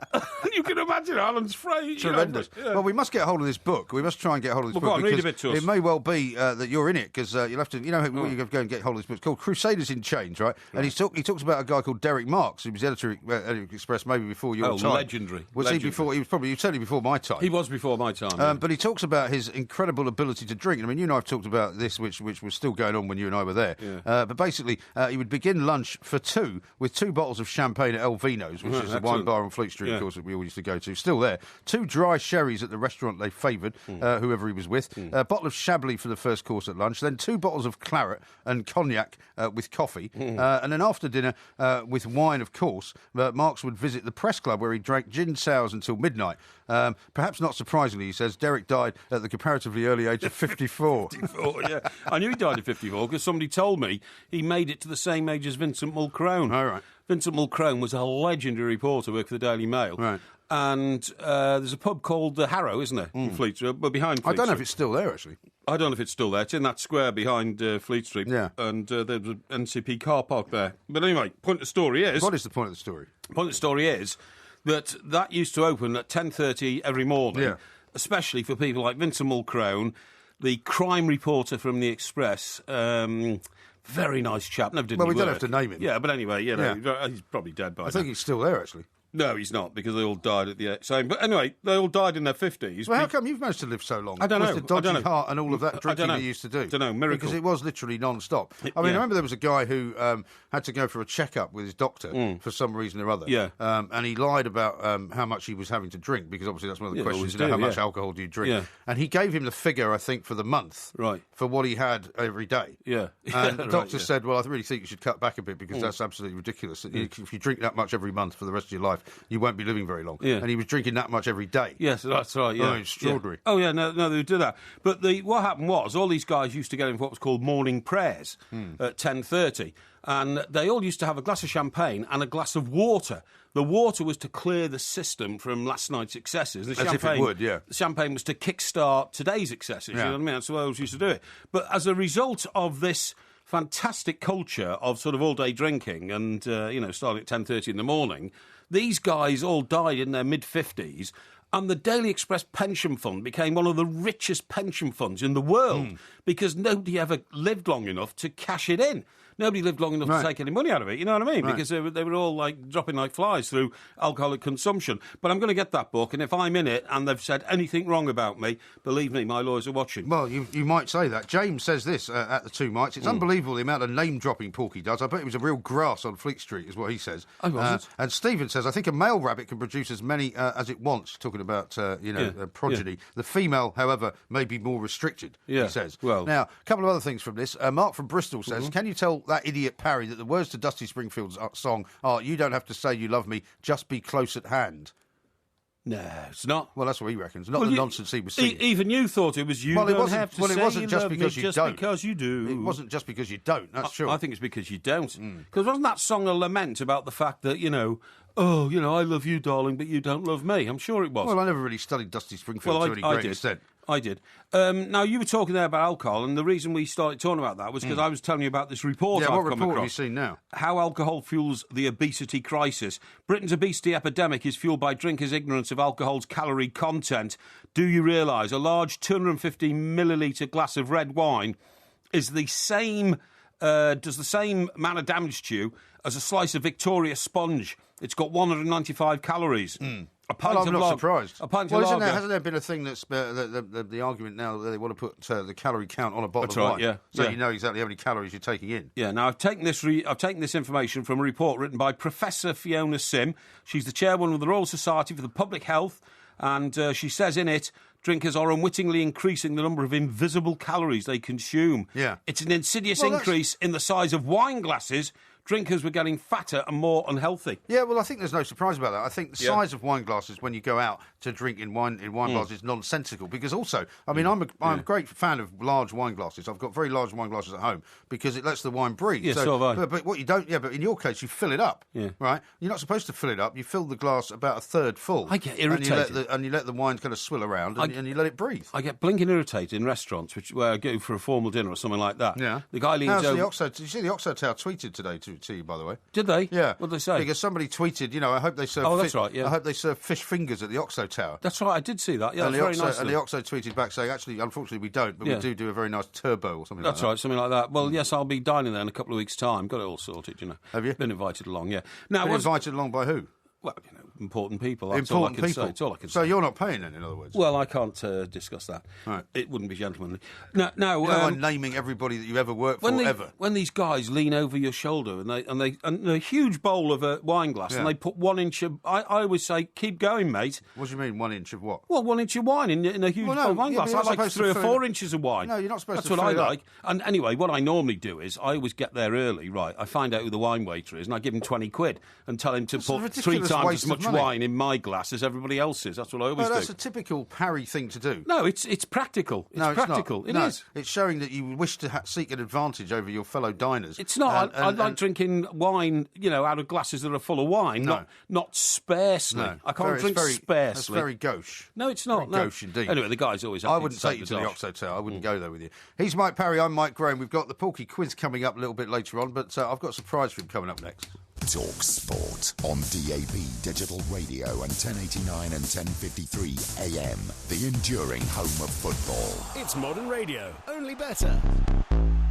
You can imagine Alan's Frame. Tremendous. Well, we must get hold of this book. We must try and get hold of this book. Go on, read a bit to us. It may well be that you're in it, because you'll have to, you go and get hold of this book. It's called Crusaders in Chains, right? And he talks about a guy called Derek Marks, who was editor at Express maybe before your time. Legendary. Was he before? He was certainly before my time. He was before my time. But he talks about his incredible ability to drink. I mean, you and I have talked about this, which was still going on when you and I were there. Yeah. But basically, he would begin lunch for 2 with 2 bottles of champagne at El Vino's, which is a wine bar on Fleet Street, of course, that we all used to go to. Still there. 2 dry sherries at the restaurant they favoured, whoever he was with. A bottle of Chablis for the first course at lunch. Then 2 bottles of claret and cognac with coffee. And then after dinner, with wine, of course, Marks would visit the press club where he drank gin sours until midnight. Perhaps not surprisingly, he says, Derek died at the comparatively early age of 54. 54, yeah. I knew he died at 54 because somebody told me he made it to the same age as Vincent Mulcrone. All right. Vincent Mulcrone was a legendary reporter, worked for the Daily Mail. Right. And there's a pub called the Harrow, isn't there, in Fleet Street, but behind Fleet Street. I don't know if it's still there, actually. I don't know if it's still there. It's in that square behind Fleet Street. Yeah. And there's an NCP car park there. But anyway, point of the story is... What is the point of the story? Point of the story is that used to open at 10:30 every morning, especially for people like Vincent Mulcrone, the crime reporter from the Express. Very nice chap. Never did any we don't work. have to name him. Yeah, but anyway, he's probably dead by now. I think he's still there, actually. No, he's not, because they all died at the same. But anyway, they all died in their 50s. Well, how come you've managed to live so long? I don't know. The dodgy heart and all of that drinking they used to do. I don't know, miracle. Because it was literally non-stop. I mean, I remember there was a guy who had to go for a checkup with his doctor for some reason or other. Yeah. And he lied about how much he was having to drink, because obviously that's one of the questions, how much alcohol do you drink? Yeah. And he gave him the figure, I think, for the month, for what he had every day. Yeah. And the doctor said, well, I really think you should cut back a bit, because that's absolutely ridiculous. If you drink that much every month for the rest of your life, you won't be living very long. Yeah. And he was drinking that much every day. Yes, that's right. Yeah, extraordinary. Yeah. Oh yeah, no, they would do that. But what happened was all these guys used to get in what was called morning prayers at 10:30, and they all used to have a glass of champagne and a glass of water. The water was to clear the system from last night's excesses. The champagne, if it would, yeah. The champagne was to kickstart today's excesses. Yeah. You know what I mean? That's the way I always used to do it. But as a result of this fantastic culture of sort of all-day drinking and, starting at 10:30 in the morning, these guys all died in their mid-50s, and the Daily Express Pension Fund became one of the richest pension funds in the world because nobody ever lived long enough to cash it in. Nobody lived long enough to take any money out of it, you know what I mean? Right. Because they were all, like, dropping like flies through alcoholic consumption. But I'm going to get that book, and if I'm in it and they've said anything wrong about me, believe me, my lawyers are watching. Well, you might say that. James says this at the Two Mites. It's unbelievable the amount of name-dropping Porky does. I bet it was a real grass on Fleet Street, is what he says. I wasn't. And Stephen says, I think a male rabbit can produce as many as it wants, talking about, progeny. Yeah. The female, however, may be more restricted, he says. Well. Now, a couple of other things from this. Mark from Bristol says, can you tell that idiot Parry that the words to Dusty Springfield's song are, you don't have to say you love me, just be close at hand? No, it's not. Well, that's what he reckons. Not the nonsense he was singing. Even you thought it was you. Well, it wasn't just because you don't. Because you do. It wasn't just because you don't. That's true. I think it's because you don't. Because wasn't that song a lament about the fact that I love you, darling, but you don't love me? I'm sure it was. Well, I never really studied Dusty Springfield to any great extent. I did. Now, you were talking there about alcohol, and the reason we started talking about that was because I was telling you about this report I've come across. Yeah, what report have you seen now? How alcohol fuels the obesity crisis. Britain's obesity epidemic is fueled by drinkers' ignorance of alcohol's calorie content. Do you realise a large 250 millilitre glass of red wine is does the same amount of damage to you as a slice of Victoria sponge? It's got 195 calories. I'm not surprised. Hasn't there been a thing that's the argument now that they want to put the calorie count on a bottle of wine? Yeah. So you know exactly how many calories you're taking in. Yeah. Now I've taken this information from a report written by Professor Fiona Sim. She's the chairwoman of the Royal Society for the Public Health, and she says in it, drinkers are unwittingly increasing the number of invisible calories they consume. Yeah. It's an insidious increase in the size of wine glasses. Drinkers were getting fatter and more unhealthy. Yeah, well, I think there's no surprise about that. I think the size of wine glasses when you go out to drink in wine glasses is nonsensical. Because also, I mean, I'm a great fan of large wine glasses. I've got very large wine glasses at home because it lets the wine breathe. Yeah, so have I. But what you don't, but in your case, you fill it up. Yeah. Right? You're not supposed to fill it up. You fill the glass about a third full. I get irritated. And you let the wine kind of swill around and you let it breathe. I get blinking irritated in restaurants where I go for a formal dinner or something like that. Yeah. The guy leans over. Did you see the Oxo Tower tweeted today to you, by the way? Did they? Yeah. What did they say? Because somebody tweeted, I hope they serve. Oh, that's right. Yeah. I hope they serve fish fingers at the Oxo Tower. That's right. I did see that. Yeah, that's very nice. And the Oxo tweeted back saying, actually, unfortunately, we don't, but we do a very nice turbo or something. That's right, something like that. Well, yes, I'll be dining there in a couple of weeks' time. Got it all sorted, Have you? Been invited along. Yeah. Now, invited along by who? Well, important people. That's all I can say. It's all I can say. So you're not paying then, in other words? Well, I can't discuss that. Right. It wouldn't be gentlemanly. No. I'm naming everybody that you ever worked for ever. When these guys lean over your shoulder and a huge bowl of a wine glass and they put 1 inch of, I always say, keep going, mate. What do you mean 1 inch of what? Well, 1 inch of wine in a huge bowl of wine glass. I like 3 or 4 inches of wine. No, you're not supposed to. That's what I like. Up. And anyway, what I normally do is I always get there early. Right, I find out who the wine waiter is and I give him 20 quid and tell him to put 3 times as much wine in my glass as everybody else's. That's what I always do. That's a typical Parry thing to do. No, it's practical. It's practical. It is. It's showing that you wish to seek an advantage over your fellow diners. It's not. I like drinking wine, out of glasses that are full of wine, not sparsely. No. I can't drink sparsely. That's very gauche. No, it's not. Very gauche indeed. Anyway, the guy's always happy. I wouldn't take you to the Oxo Tower. I wouldn't go there with you. He's Mike Parry. I'm Mike Graham. We've got the Porky quiz coming up a little bit later on, but I've got a surprise for him coming up next. Talk Sport on DAB Digital Radio and 1089 and 1053 AM. The enduring home of football. It's modern radio, only better.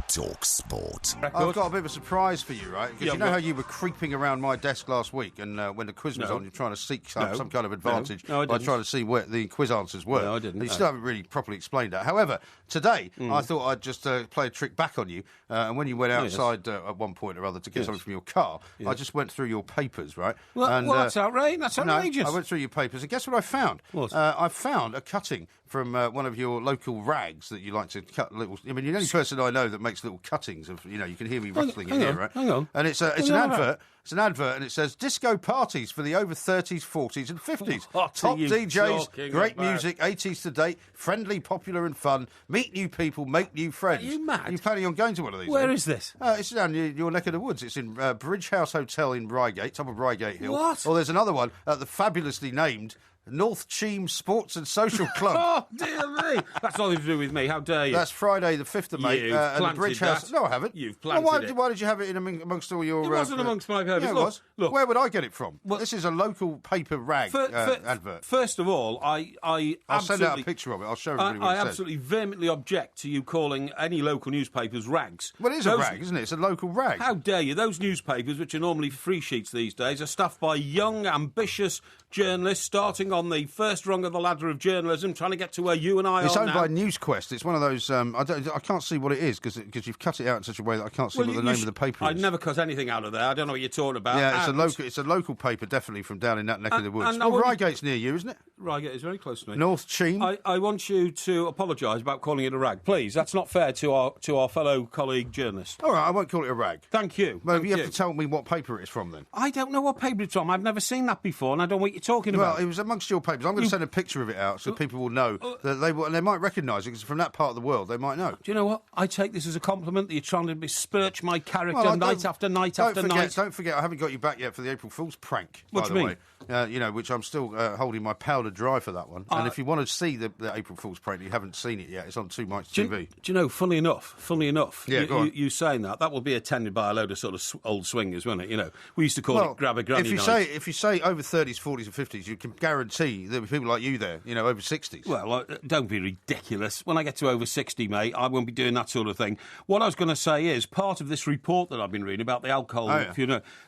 Talk Sport. I've got a bit of a surprise for you, right? Because you know how you were creeping around my desk last week, and when the quiz was on, you're trying to seek some kind of advantage by trying to see where the quiz answers were. No, I didn't. You still haven't really properly explained that. However, today I thought I'd just play a trick back on you, and when you went outside at one point or other to get something from your car, I just went through your papers, right? Well, that's outrageous. That's outrageous. I went through your papers, and guess what I found? What? I found a cutting from one of your local rags that you like to cut little. I mean, you're the only person I know that makes makes little cuttings of, you can hear me rustling in here, right? Hang on. And it's an advert. It's an advert, and it says disco parties for the over 30s, 40s, and 50s. What Top are you DJs, talking great about? music, 80s to date, friendly, popular, and fun. Meet new people, make new friends. Are you mad? Are you planning on going to one of these? Where is this? It's down your neck of the woods. It's in Bridge House Hotel in Reigate, top of Reigate Hill. What? Or there's another one at the fabulously named North Cheam Sports and Social Club. Oh, dear me. That's nothing to do with me. How dare you? That's Friday the 5th of May. You've at the planted Bridge House. that. No, I haven't. You've planted it. Why did you have it in amongst all your... It wasn't amongst my papers. Yeah, it Look, was. look. Where would I get it from? This is a local paper rag advert. First of all, I'll send out a picture of it. I'll show everybody what it says. I absolutely vehemently object to you calling any local newspapers rags. Well, it is a rag, isn't it? It's a local rag. How dare you? Those newspapers, which are normally free sheets these days, are staffed by young, ambitious journalists starting on the first rung of the ladder of journalism, trying to get to where you and I It's are owned now. by NewsQuest. It's one of those... I can't see what it is because you've cut it out in such a way that I can't see what the name of the paper is. I'd never cut anything out of there. I don't know what you're talking about. Yeah, it's a local paper, definitely, from down in that neck of the woods. Well, Reigate's near you, isn't it? Reigate is very close to me. North Cheam. I want you to apologise about calling it a rag, please. That's not fair to our fellow colleague journalist. All right, I won't call it a rag. Thank you. Well, you have to tell me what paper it's from, then. I don't know what paper it's from. I've never seen that before, and I don't know what you're talking about. Well, it was amongst your papers. I'm going to send a picture of it out so people will know that they might recognise it, because from that part of the world they might know. Do you know what? I take this as a compliment that you're trying to besmirch my character night after night after night. Don't forget, I haven't got you back yet for the April Fool's prank, What by do the you way. Which I'm still holding my powder dry for that one. And if you want to see the April Fool's prank, you haven't seen it yet. It's on Two Mics TV. Do you know, funny enough, yeah, you saying that will be attended by a load of sort of old swingers, won't it? You know, we used to call it grab a granny night. If you say over 30s, 40s and 50s, you can guarantee there'll be people like you there, over 60s. Well, don't be ridiculous. When I get to over 60, mate, I won't be doing that sort of thing. What I was going to say is, part of this report that I've been reading about the alcohol,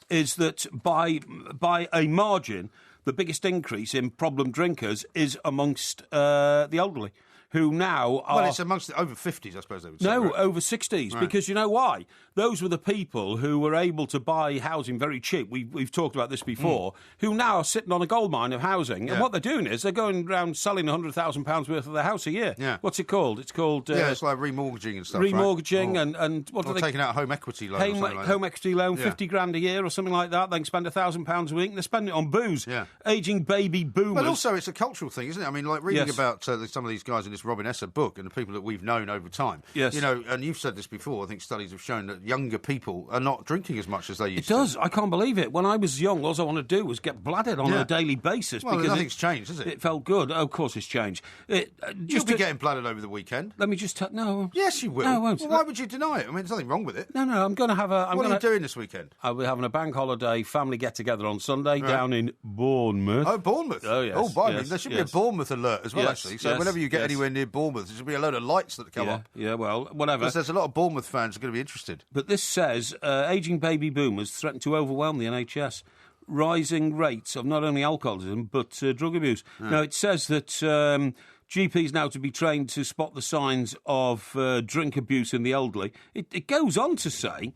is that by a margin, the biggest increase in problem drinkers is amongst the elderly, who now are... Well, it's amongst the over 50s, I suppose they would say. No, right? over 60s, right. Because you know why? Those were the people who were able to buy housing very cheap. We've talked about this before, who now are sitting on a gold mine of housing. Yeah. And what they're doing is they're going around selling £100,000 worth of their house a year. Yeah. What's it called? It's called... it's like remortgaging and stuff, remortgaging right? and what or do they... taking out a home equity loan or something like that. Home equity loan, 50 grand a year or something like that. They can spend £1,000 a week and they're spending it on booze. Yeah. Ageing baby boomers. But also it's a cultural thing, isn't it? I mean, like reading about some of these guys in this Robin Esser book and the people that we've known over time. Yes. And you've said this before, I think studies have shown that younger people are not drinking as much as they used to. It does. I can't believe it. When I was young, all I wanted to do was get bladdered on a daily basis. Well, because nothing's changed, has it? It felt good. Oh, of course it's changed. You'll be getting bladdered over the weekend. Let me just... No. Yes, you will. No, I won't. Well, why would you deny it? I mean, there's nothing wrong with it. No, I'm going to have a... What are you doing this weekend? I'll be having a bank holiday family get-together on Sunday down in Bournemouth. Oh, Bournemouth. Oh, yes. Oh, by me. There should be a Bournemouth alert as well, actually. So whenever you get anywhere near Bournemouth, there should be a load of lights that come up. Yeah, well, whatever. Because there's a lot of Bournemouth fans who are going to be interested. But this says, ageing baby boomers threaten to overwhelm the NHS. Rising rates of not only alcoholism, but drug abuse. Now, it says that GPs now to be trained to spot the signs of drink abuse in the elderly. It goes on to say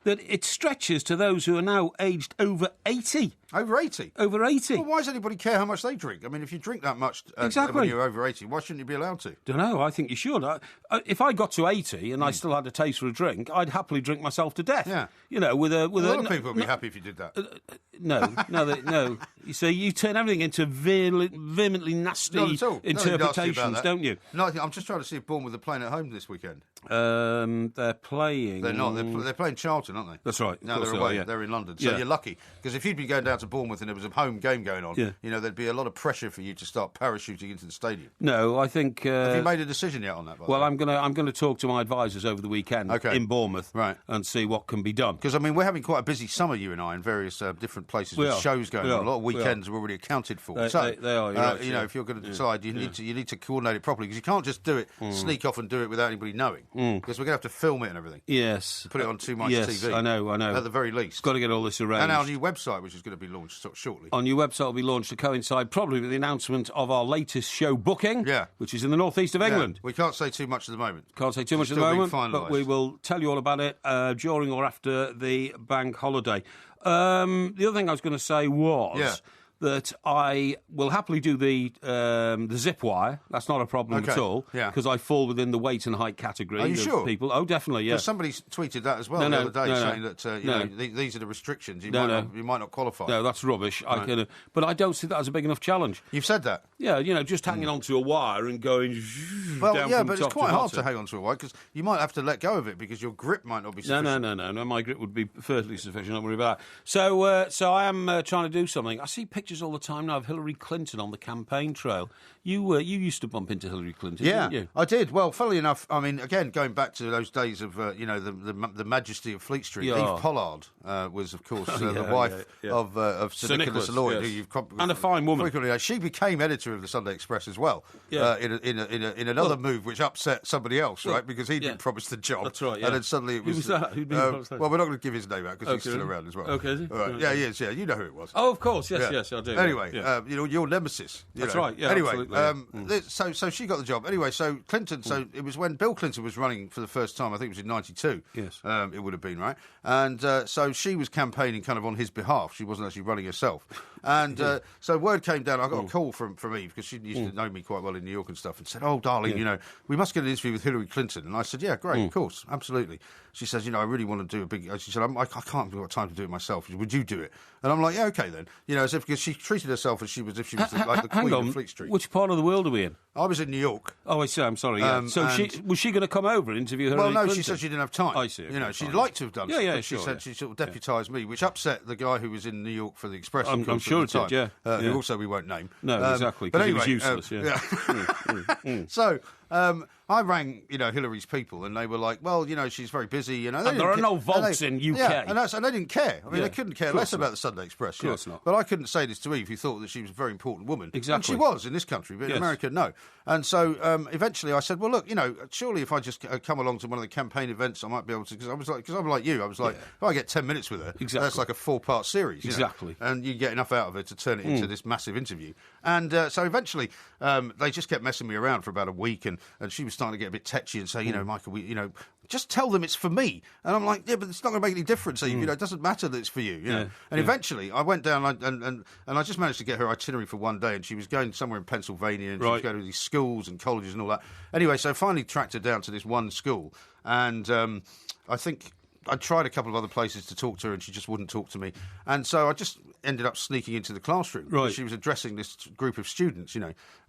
that it stretches to those who are now aged over 80. Over 80? Over 80. Well, why does anybody care how much they drink? I mean, if you drink that much exactly. when you're over 80, why shouldn't you be allowed to? Don't know. I think you should. If I got to 80 and I still had a taste for a drink, I'd happily drink myself to death. Yeah. With a lot of people would be happy if you did that. No. You see, you turn everything into vehemently nasty interpretations, don't you? No, I'm just trying to see if Bournemouth are playing at home this weekend. They're playing... They're not. They're playing Charlton, aren't they? That's right. No, they're away. They're in London. So you're lucky. Because if you'd been going down to Bournemouth and there was a home game going on, there'd be a lot of pressure for you to start parachuting into the stadium. No, I think... Have you made a decision yet on that? Well, I'm going to talk to my advisors over the weekend in Bournemouth and see what can be done. Because, I mean, we're having quite a busy summer, you and I, in various different places with shows going on. A lot of weekends are already accounted for. They are, you're right, if you're going to decide, you need to coordinate it properly, because you can't just do it, sneak off and do it without anybody knowing. Because we're going to have to film it and everything. Yes. Put it on Two Mics TV. Yes, I know. At the very least. Got to get all this arranged. And our new website, which is going to be launched shortly. Our new website will be launched to coincide probably with the announcement of our latest show booking, which is in the northeast of England. We can't say too much at the moment. Can't say too much at the moment, but we will tell you all about it during or after the bank holiday. The other thing I was going to say was that I will happily do the zip wire. That's not a problem at all. Because I fall within the weight and height category. Are you sure? People. Oh, definitely, yeah. Because somebody tweeted that as well the other day, saying that these are the restrictions. You might not qualify. No, that's rubbish. Right. But I don't see that as a big enough challenge. You've said that? Yeah, just hanging onto a wire and going well, down yeah, from but top it's quite to hard to bottom. hang onto a wire because you might have to let go of it because your grip might not be sufficient. No. My grip would be perfectly sufficient. Don't worry about that. So I am trying to do something. I see pictures all the time now of Hillary Clinton on the campaign trail. You used to bump into Hillary Clinton, didn't you? I did. Well, funnily enough, I mean, again, going back to those days of the majesty of Fleet Street. Eve Pollard was, of course, the wife of Sir Nicholas Lloyd, who you've and a fine woman. Frequently, she became editor of the Sunday Express as well. In another move which upset somebody else, right? Because he'd been promised the job. That's right. Yeah. And then suddenly it was. Who was that? Who'd been promised that? Well, we're not going to give his name out because he's still around as well. Okay, is he? All right. Yeah, he is. Yeah, you know who it was. Oh, of course. Yes, I do. Anyway, your nemesis. That's right. Yeah. Anyway, absolutely. So she got the job. Anyway, so Clinton. So it was when Bill Clinton was running for the first time. I think it was in '92. Yes. It would have been right. And so she was campaigning kind of on his behalf. She wasn't actually running herself. And so word came down. I got a call from Eve because she used to know me quite well in New York and stuff, and said, "Oh, darling, we must get an interview with Hillary Clinton." And I said, "Yeah, great, of course, absolutely." She says, "I really want to do a big." She said, "I can't. I've got time to do it myself. Would you do it?" And I'm like, "Yeah, okay then." As if because she treated herself as if she was like the queen of Fleet Street. Which part of the world are we in? I was in New York. Oh, I see. I'm sorry. Yeah. So was she going to come over and interview Hillary Clinton? Well, no, she said she didn't have time. I see. Okay, she'd like to have done. Yeah, but she said she sort of deputised me, which upset the guy who was in New York for the Express. I'm sure it did. Yeah. Who also we won't name. No, exactly. But anyway, he was useless. Yeah. So I rang, Hillary's people, and they were like, "Well, she's very busy." And there are no vaults in UK. Yeah, and they didn't care. I mean, they couldn't care less about the Sunday Express. Of course not. But I couldn't say this to Eve, who thought that she was a very important woman. Exactly. And she was in this country, but in America, no. And so eventually I said, "Well, look, surely if I just come along to one of the campaign events, I might be able to." Because I'm like you. I was like, if I get 10 minutes with her, that's like a 4-part series. Exactly. And you get enough out of it to turn it into this massive interview. And so eventually they just kept messing me around for about a week, and she was starting to get a bit tetchy and say, "Michael, just tell them it's for me." And I'm like, "Yeah, but it's not going to make any difference, Eve. It doesn't matter that it's for you." And eventually I went down and I just managed to get her itinerary for one day, and she was going somewhere in Pennsylvania, and she was going to these schools and colleges and all that. Anyway, so I finally tracked her down to this one school, and I think I tried a couple of other places to talk to her, and she just wouldn't talk to me. And so I just ended up sneaking into the classroom. Right. She was addressing this group of students,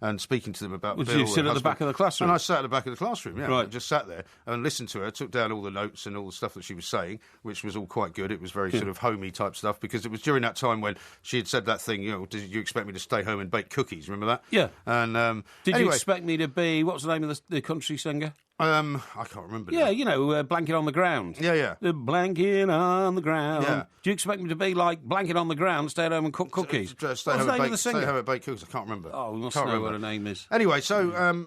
and speaking to them about Bill. Did you sit at the back of the classroom? And I sat at the back of the classroom, yeah. Right. I just sat there and listened to her, took down all the notes and all the stuff that she was saying, which was all quite good. It was very sort of homey type stuff, because it was during that time when she had said that thing, "Did you expect me to stay home and bake cookies?" Remember that? Yeah. And did anyway, you expect me to be, what's the name of the country singer? I can't remember. Yeah, Blanket on the Ground. Yeah. The blanket on the ground. Yeah. Do you expect me to be like Blanket on the Ground, stay at home and cook cookies? Stay home and bake cookies. I can't remember. Oh, we must know what her name is. Anyway, so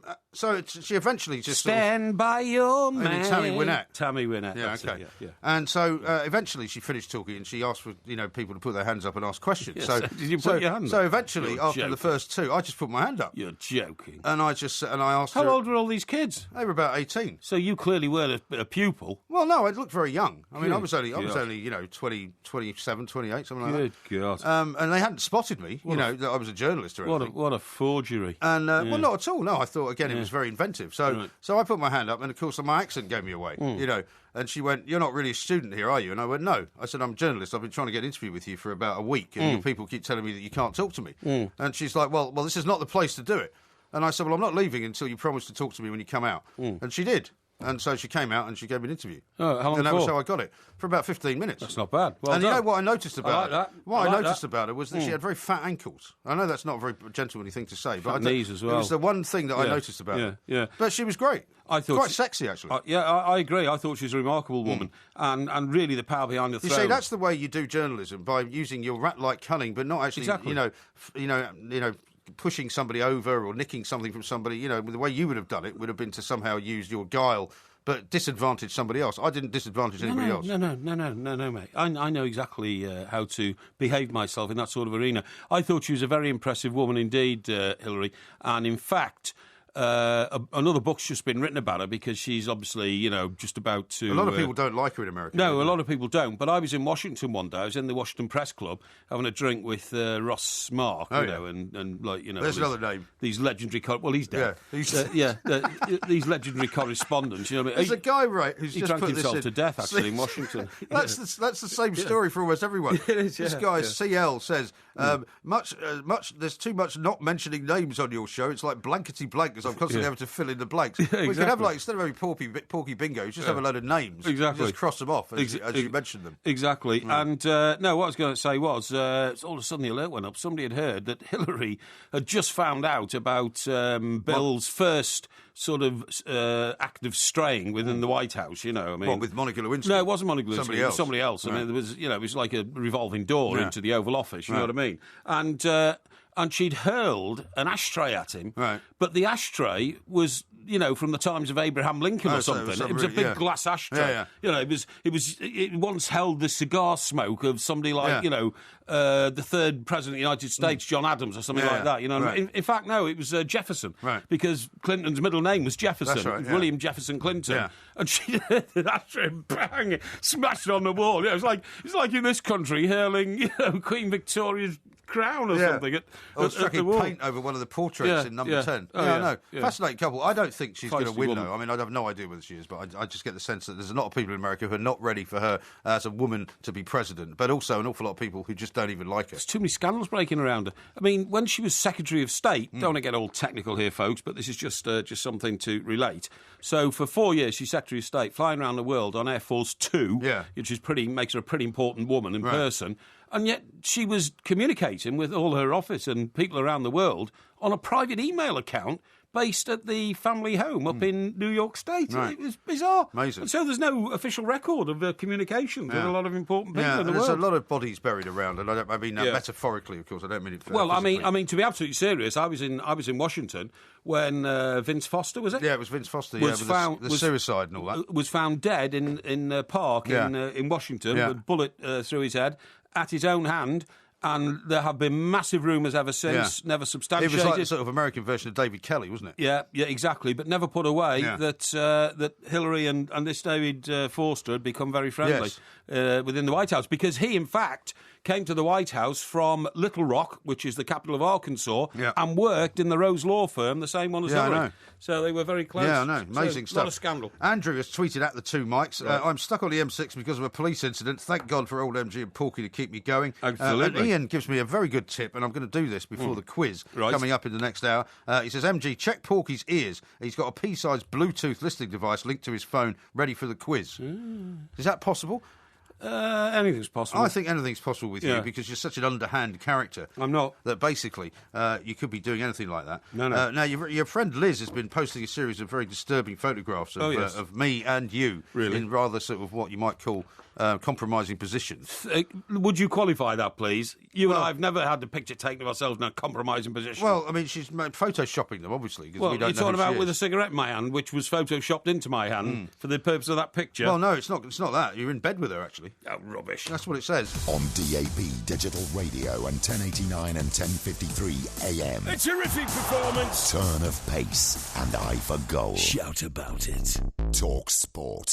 she eventually just stand by your man. Tammy Wynette. Tammy Wynette. Yeah, okay. Yeah. And so eventually she finished talking, and she asked for people to put their hands up and ask questions. Yes. So Did you put your hand up? So eventually, You're after joking. the first two, I just put my hand up. You're joking. And I asked her. How old were all these kids? They were about 18. So you clearly weren't a pupil. Well, no, I looked very young. I mean, I was only 27, 28, something like that. Good God. And they hadn't spotted me, that I was a journalist or anything. What a forgery. And well, not at all. No, I thought again it was very inventive. So I put my hand up, and of course my accent gave me away. And she went, "You're not really a student here, are you?" And I went, "No." I said, "I'm a journalist. I've been trying to get an interview with you for about a week, and your people keep telling me that you can't talk to me." And she's like, "Well, this is not the place to do it." And I said, "Well, I'm not leaving until you promise to talk to me when you come out." And she did. And so she came out and she gave me an interview. Oh, how long And that for? was how I got it. For about 15 minutes. That's not bad. Well and done. you know what I noticed about I like her? that. What I I like noticed that. about her was that she had very fat ankles. I know that's not a very gentlemanly thing to say, but Fat knees as well. It was the one thing that I noticed about her. Yeah. But she was great. I thought quite sexy, actually. I agree. I thought she was a remarkable woman, and really the power behind the throne. You see, that's the way you do journalism, by using your rat-like cunning, but not actually, pushing somebody over or nicking something from somebody. The way you would have done it would have been to somehow use your guile, but disadvantage somebody else. I didn't disadvantage anybody else. No, mate. I know exactly how to behave myself in that sort of arena. I thought she was a very impressive woman indeed, Hillary, and in fact, another book's just been written about her because she's obviously, just about to... A lot of people don't like her in America. No, a lot of people don't. But I was in Washington one day. I was in the Washington Press Club having a drink with Ross Mark, and There's another name. These legendary... Well, he's dead. Yeah, these legendary correspondents, you know what I mean? There's a guy, right, who's he just drank put himself this to death, actually, in Washington. That's the same story for almost everyone. It is, this guy, CL, says, there's too much not mentioning names on your show. It's like blankety blank, because I'm constantly having to fill in the blanks. Exactly. We could have, instead of having Porky Bingo, just have a load of names. Exactly. You just cross them off as you mention them. Exactly. And, what I was going to say was, all of a sudden the alert went up. Somebody had heard that Hillary had just found out about Bill's first sort of act of straying within the White House, What, with Monica Lewinsky? No, it wasn't Monica Lewinsky. Somebody It was else. somebody else. Right. I mean, it was like a revolving door into the Oval Office, you know what I mean? And she'd hurled an ashtray at him, right. But the ashtray was, from the times of Abraham Lincoln or something. It was a big glass ashtray. Yeah. It once held the cigar smoke of somebody like, the third president of the United States, John Adams, or something like that. Right. In fact, no, it was Jefferson, right? Because Clinton's middle name was Jefferson, That's right, William Jefferson Clinton, yeah. and she heard the ashtray bang, smashed on the wall. It's like in this country hurling, Queen Victoria's crown or something. Or striking paint over one of the portraits in number 10. I know. Fascinating couple. I don't think she's going to win, though. I mean, I have no idea whether she is, but I just get the sense that there's a lot of people in America who are not ready for her as a woman to be president, but also an awful lot of people who just don't even like her. There's too many scandals breaking around her. I mean, when she was Secretary of State, don't want to get all technical here, folks, but this is just something to relate. So for 4 years, she's Secretary of State, flying around the world on Air Force 2, which is makes her a pretty important woman in person. And yet she was communicating with all her office and people around the world on a private email account based at the family home up in New York State. Right. It was bizarre. Amazing. And so there's no official record of communications with a lot of important people in the there's world. a lot of bodies buried around, and I mean metaphorically, of course. I don't mean it. Well, physically. I mean, to be absolutely serious, I was in Washington when Vince Foster, was it? Yeah, it was Vince Foster. Was found the suicide and all that. Was found dead in a park in Washington with a bullet through his head at his own hand. And there have been massive rumours ever since, never substantiated. It was like the sort of American version of David Kelly, wasn't it? Yeah, exactly. But never put away that Hillary and this David Forster had become very friendly within the White House, because he, in fact, came to the White House from Little Rock, which is the capital of Arkansas, and worked in the Rose Law Firm, the same one as Hillary. I know. So they were very close. Yeah, I know. Amazing stuff. A lot of scandal. Andrew has tweeted at the two mics, I'm stuck on the M6 because of a police incident. Thank God for old MG and Porky to keep me going. Absolutely. And Ian gives me a very good tip, and I'm going to do this before the quiz coming up in the next hour. He says, MG, check Porky's ears. He's got a pea-sized Bluetooth listening device linked to his phone, ready for the quiz. Is that possible? Anything's possible. I think anything's possible with you because you're such an underhand character. I'm not. That basically you could be doing anything like that. No. Now, your friend Liz has been posting a series of very disturbing photographs of me and you in rather sort of what you might call compromising positions. Would you qualify that, please? You and I have never had the picture taken of ourselves in a compromising position. Well, I mean, she's photoshopping them, obviously. Well, we don't you're know talking who she about with a is. cigarette in my hand, which was photoshopped into my hand for the purpose of that picture. Well, no, it's not that. You're in bed with her, actually. Oh, rubbish. That's what it says. On DAB Digital Radio and 1089 and 1053 AM. A terrific performance. Turn of pace and eye for goal. Shout about it. Talk Sport.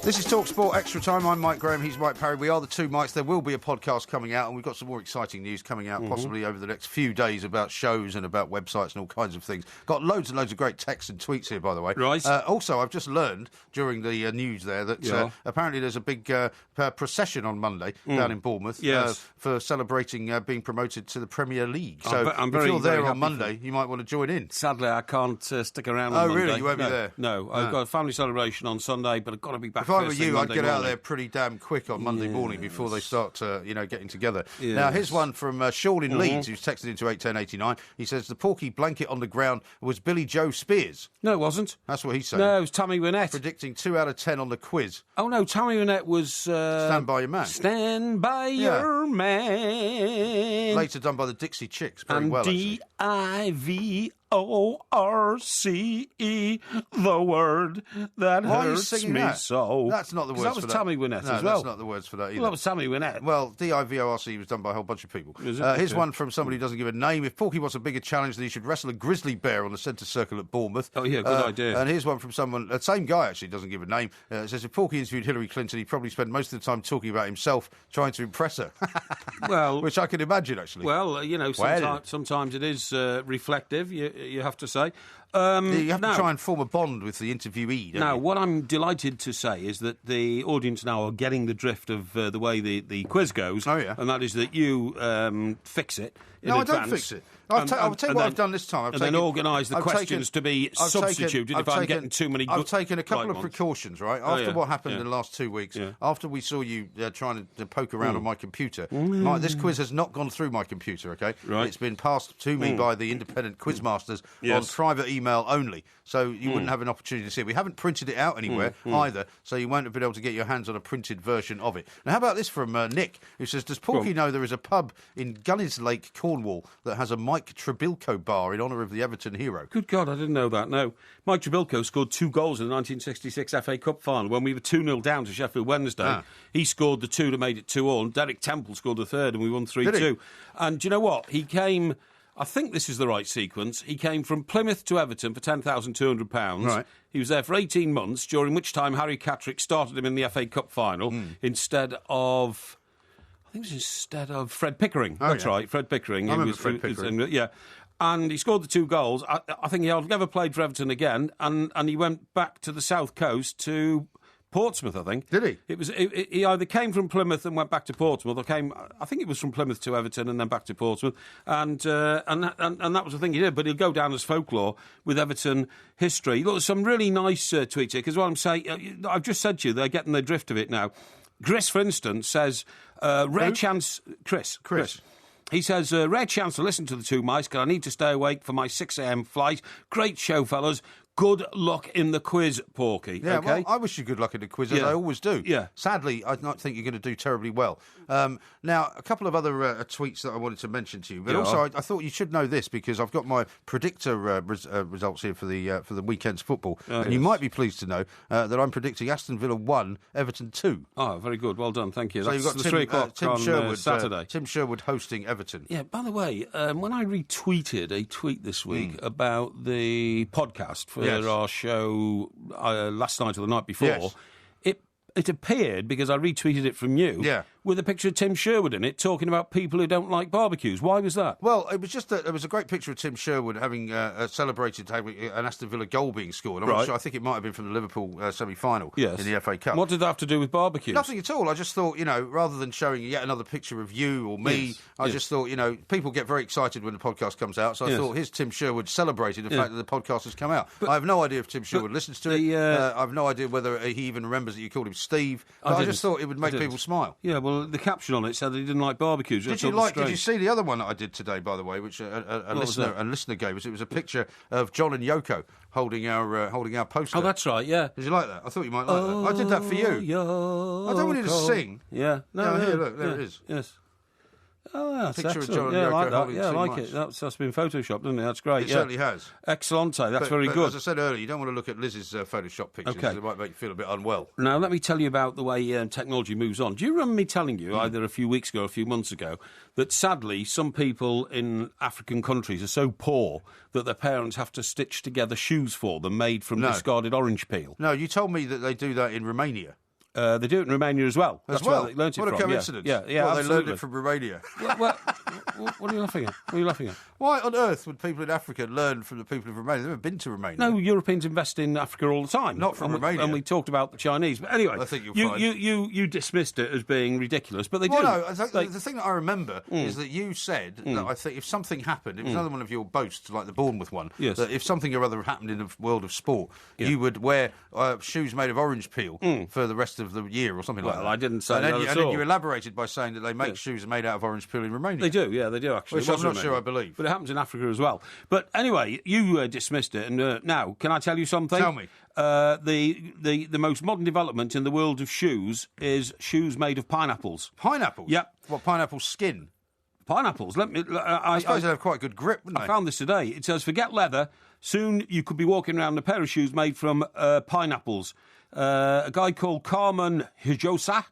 This is Talk Sport Extra Time. I'm Mike Graham. He's Mike Parry. We are the two Mikes. There will be a podcast coming out, and we've got some more exciting news coming out possibly over the next few days about shows and about websites and all kinds of things. Got loads and loads of great texts and tweets here, by the way. Right. Also, I've just learned during the news there that apparently there's a big procession on Monday down in Bournemouth for celebrating being promoted to the Premier League. So I'm if you're there very on Monday, you might want to join in. Sadly, I can't stick around on Monday. Really? You won't be there? No. I've got a family celebration on Sunday, but I've got to be back. If I were first thing you, I'd Monday get out morning. there pretty damn quick on Monday morning before they start, getting together. Yes. Now, here's one from Sean in Leeds, who's texted into 81089. He says, the Porky blanket on the ground was Billy Joe Spears. No, it wasn't. That's what he said. No, it was Tammy Wynette. Predicting 2 out of 10 on the quiz. Oh, no, Tammy Wynette was... Stand By Your Man. Stand By Your Man. Later done by the Dixie Chicks. Very and well, actually. D-I-V-I. Corce, the word that hurts me that? so. That's not the words that was for that. Tammy Wynette No, as well. that's not the words for that either. Well, that was Tammy Wynette. Well, DIVORC was done by a whole bunch of people. Here's one from somebody who doesn't give a name. If Porky wants a bigger challenge, then he should wrestle a grizzly bear on the centre circle at Bournemouth. Oh, yeah, good idea. And here's one from someone, the same guy actually, doesn't give a name. It says, if Porky interviewed Hillary Clinton, he'd probably spend most of the time talking about himself, trying to impress her. Well, which I can imagine, actually. Well, sometimes it is reflective, you have to say. You have to try and form a bond with the interviewee, don't you? What I'm delighted to say is that the audience now are getting the drift of the way the quiz goes. Oh, yeah. And that is that you fix it in No, advance. I don't fix it. I'll tell you what I've done this time. Then organise the questions to be substituted if I'm getting too many. I've taken a couple of precautions, right? After what happened in the last 2 weeks, after we saw you trying to poke around on my computer, this quiz has not gone through my computer, okay? Right. It's been passed to me by the independent quizmasters on private email only, so you wouldn't have an opportunity to see it. We haven't printed it out anywhere either, so you won't have been able to get your hands on a printed version of it. Now, how about this from Nick, who says, does Porky know there is a pub in Gunners Lake, Cornwall, that has a Mike Trebilco bar in honour of the Everton hero? Good God, I didn't know that, no. Mike Trebilco scored 2 goals in the 1966 FA Cup final when we were 2-0 down to Sheffield Wednesday. He scored the 2 that made it 2-2, and Derek Temple scored the 3rd, and we won 3-2. And do you know what? He came... I think this is the right sequence. He came from Plymouth to Everton for £10,200. Right. He was there for 18 months, during which time Harry Catterick started him in the FA Cup final instead of... I think it was instead of Fred Pickering. That's right, Fred Pickering. I remember Fred Pickering. And he scored the 2 goals. I think he never played for Everton again, and he went back to the South Coast to Portsmouth, I think. Did he? He either came from Plymouth and went back to Portsmouth, or I think it was from Plymouth to Everton and then back to Portsmouth, and that was the thing he did. But he'll go down as folklore with Everton history. Look, there's some really nice tweets here, because what I'm saying, I've just said to you, they're getting the drift of it now. Chris, for instance, says, rare chance... Chris. He says, rare chance to listen to the 2 mice, because I need to stay awake for my 6 a.m. flight. Great show, fellas. Good luck in the quiz, Porky. Yeah, okay? well, I wish you good luck in the quiz, as I always do. Yeah. Sadly, I don't think you're going to do terribly well. Now, a couple of other tweets that I wanted to mention to you, but also I thought you should know this, because I've got my predictor results here for the weekend's football, and you might be pleased to know that I'm predicting Aston Villa 1, Everton 2. Oh, very good. Well done. Thank you. So That's you've got the 3 o'clock Tim on Sherwood, Saturday. Tim Sherwood hosting Everton. Yeah, by the way, when I retweeted a tweet this week about the podcast for our show last night or the night before, it appeared, because I retweeted it from you, with a picture of Tim Sherwood in it, talking about people who don't like barbecues. Why was that? Well, it was just it was a great picture of Tim Sherwood having celebrated having an Aston Villa goal being scored. I'm not sure, I think it might have been from the Liverpool semi-final in the FA Cup. What did that have to do with barbecues? Nothing at all. I just thought, rather than showing yet another picture of you or me, I just thought, people get very excited when the podcast comes out, so I thought, here's Tim Sherwood celebrating the fact that the podcast has come out. I have no idea if Tim Sherwood listens to it. I have no idea whether he even remembers that you called him Steve. But I just thought it would make people smile. Yeah, well, the caption on it said that he didn't like barbecues. Did you see the other one that I did today, by the way, which a listener gave us? It was a picture of John and Yoko holding our poster. Oh, that's right, yeah. Did you like that? I thought you might like that. I did that for you. Yoko. I don't want you to sing. Yeah. No, here, look, there it is. Yes. Oh, that's picture excellent. of John and Yoko I like that. holding Yeah, I like two it. mice. That's been photoshopped, isn't it? That's great. It certainly has. Excellente. That's very but good. As I said earlier, you don't want to look at Liz's Photoshop pictures, because it might make you feel a bit unwell. Now, let me tell you about the way technology moves on. Do you remember me telling you, either a few weeks ago or a few months ago, that sadly some people in African countries are so poor that their parents have to stitch together shoes for them made from discarded orange peel? No, you told me that they do that in Romania. They do it in Romania as well. That's where they learnt it from. What a coincidence. Yeah, well, absolutely. they learned it from Romania. What are you laughing at? What are you laughing at? Why on earth would people in Africa learn from the people of Romania? They've never been to Romania. No, Europeans invest in Africa all the time. Not from Romania. And we talked about the Chinese. But anyway, I think you'll find. You dismissed it as being ridiculous, but they do. No, the thing that I remember is that you said that I think if something happened, it was another one of your boasts, like the Bournemouth one, that if something or other happened in the world of sport, you would wear shoes made of orange peel for the rest of the year or something like that. Well, I didn't say that at all. And then you elaborated by saying that they make shoes made out of orange peel in Romania. They do, they do actually. Which I'm not sure I believe. But it happens in Africa as well. But anyway, you dismissed it, and now, can I tell you something? Tell me. The most modern development in the world of shoes is shoes made of pineapples. Pineapples? Yep. What, pineapple skin? Pineapples. I suppose they have quite good grip, wouldn't they? I found this today. It says, forget leather. Soon you could be walking around in a pair of shoes made from pineapples. A guy called Carmen Hijosa,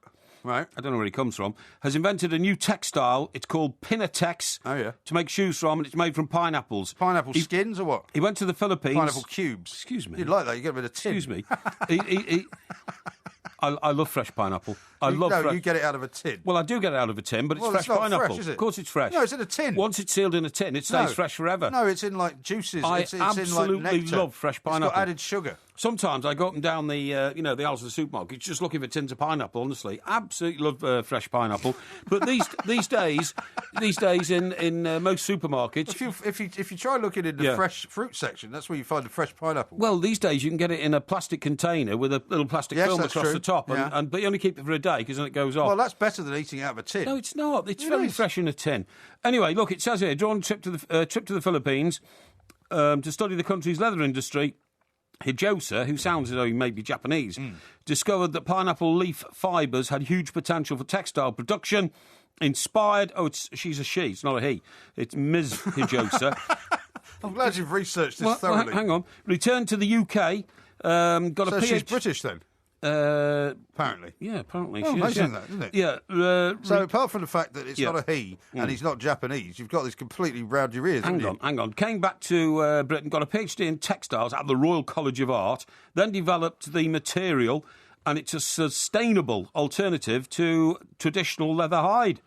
right? I don't know where he comes from, has invented a new textile. It's called Pinatex. Oh, yeah. To make shoes from, and it's made from pineapples. Pineapple skins or what? He went to the Philippines. Pineapple cubes. Excuse me. You'd like that. You get a bit of tin. Excuse me. I love fresh pineapple. You get it out of a tin. Well, I do get it out of a tin, but it's fresh it's not pineapple. fresh, is it? Of course it's fresh. No, it's in a tin. Once it's sealed in a tin, it stays fresh forever. No, it's in like juices. I it's absolutely in like nectar. love fresh pineapple. It's got added sugar. Sometimes I go up and down the aisles of the supermarket just looking for tins of pineapple. Honestly, absolutely love fresh pineapple. But these days in most supermarkets, if you try looking in the fresh fruit section, that's where you find the fresh pineapple. Well, these days you can get it in a plastic container with a little plastic film across the top, but you only keep it for a day because then it goes off. Well, that's better than eating it out of a tin. No, it's not. It's very fresh in a tin. Anyway, look, it says here, drawn trip to the Philippines to study the country's leather industry. Hijosa, who sounds as though he may be Japanese, discovered that pineapple leaf fibres had huge potential for textile production. Inspired... Oh, she's a she, it's not a he. It's Ms. Hijosa. I'm glad you've researched this thoroughly. Well, hang on. Returned to the UK. Got a PhD. She's British then? Apparently. Yeah, apparently. Oh, she amazing is, that, isn't it? Yeah. So apart from the fact that it's not a he and he's not Japanese, you've got this completely round your ears. Hang on. Came back to Britain, got a PhD in textiles at the Royal College of Art, then developed the material, and it's a sustainable alternative to traditional leather hide.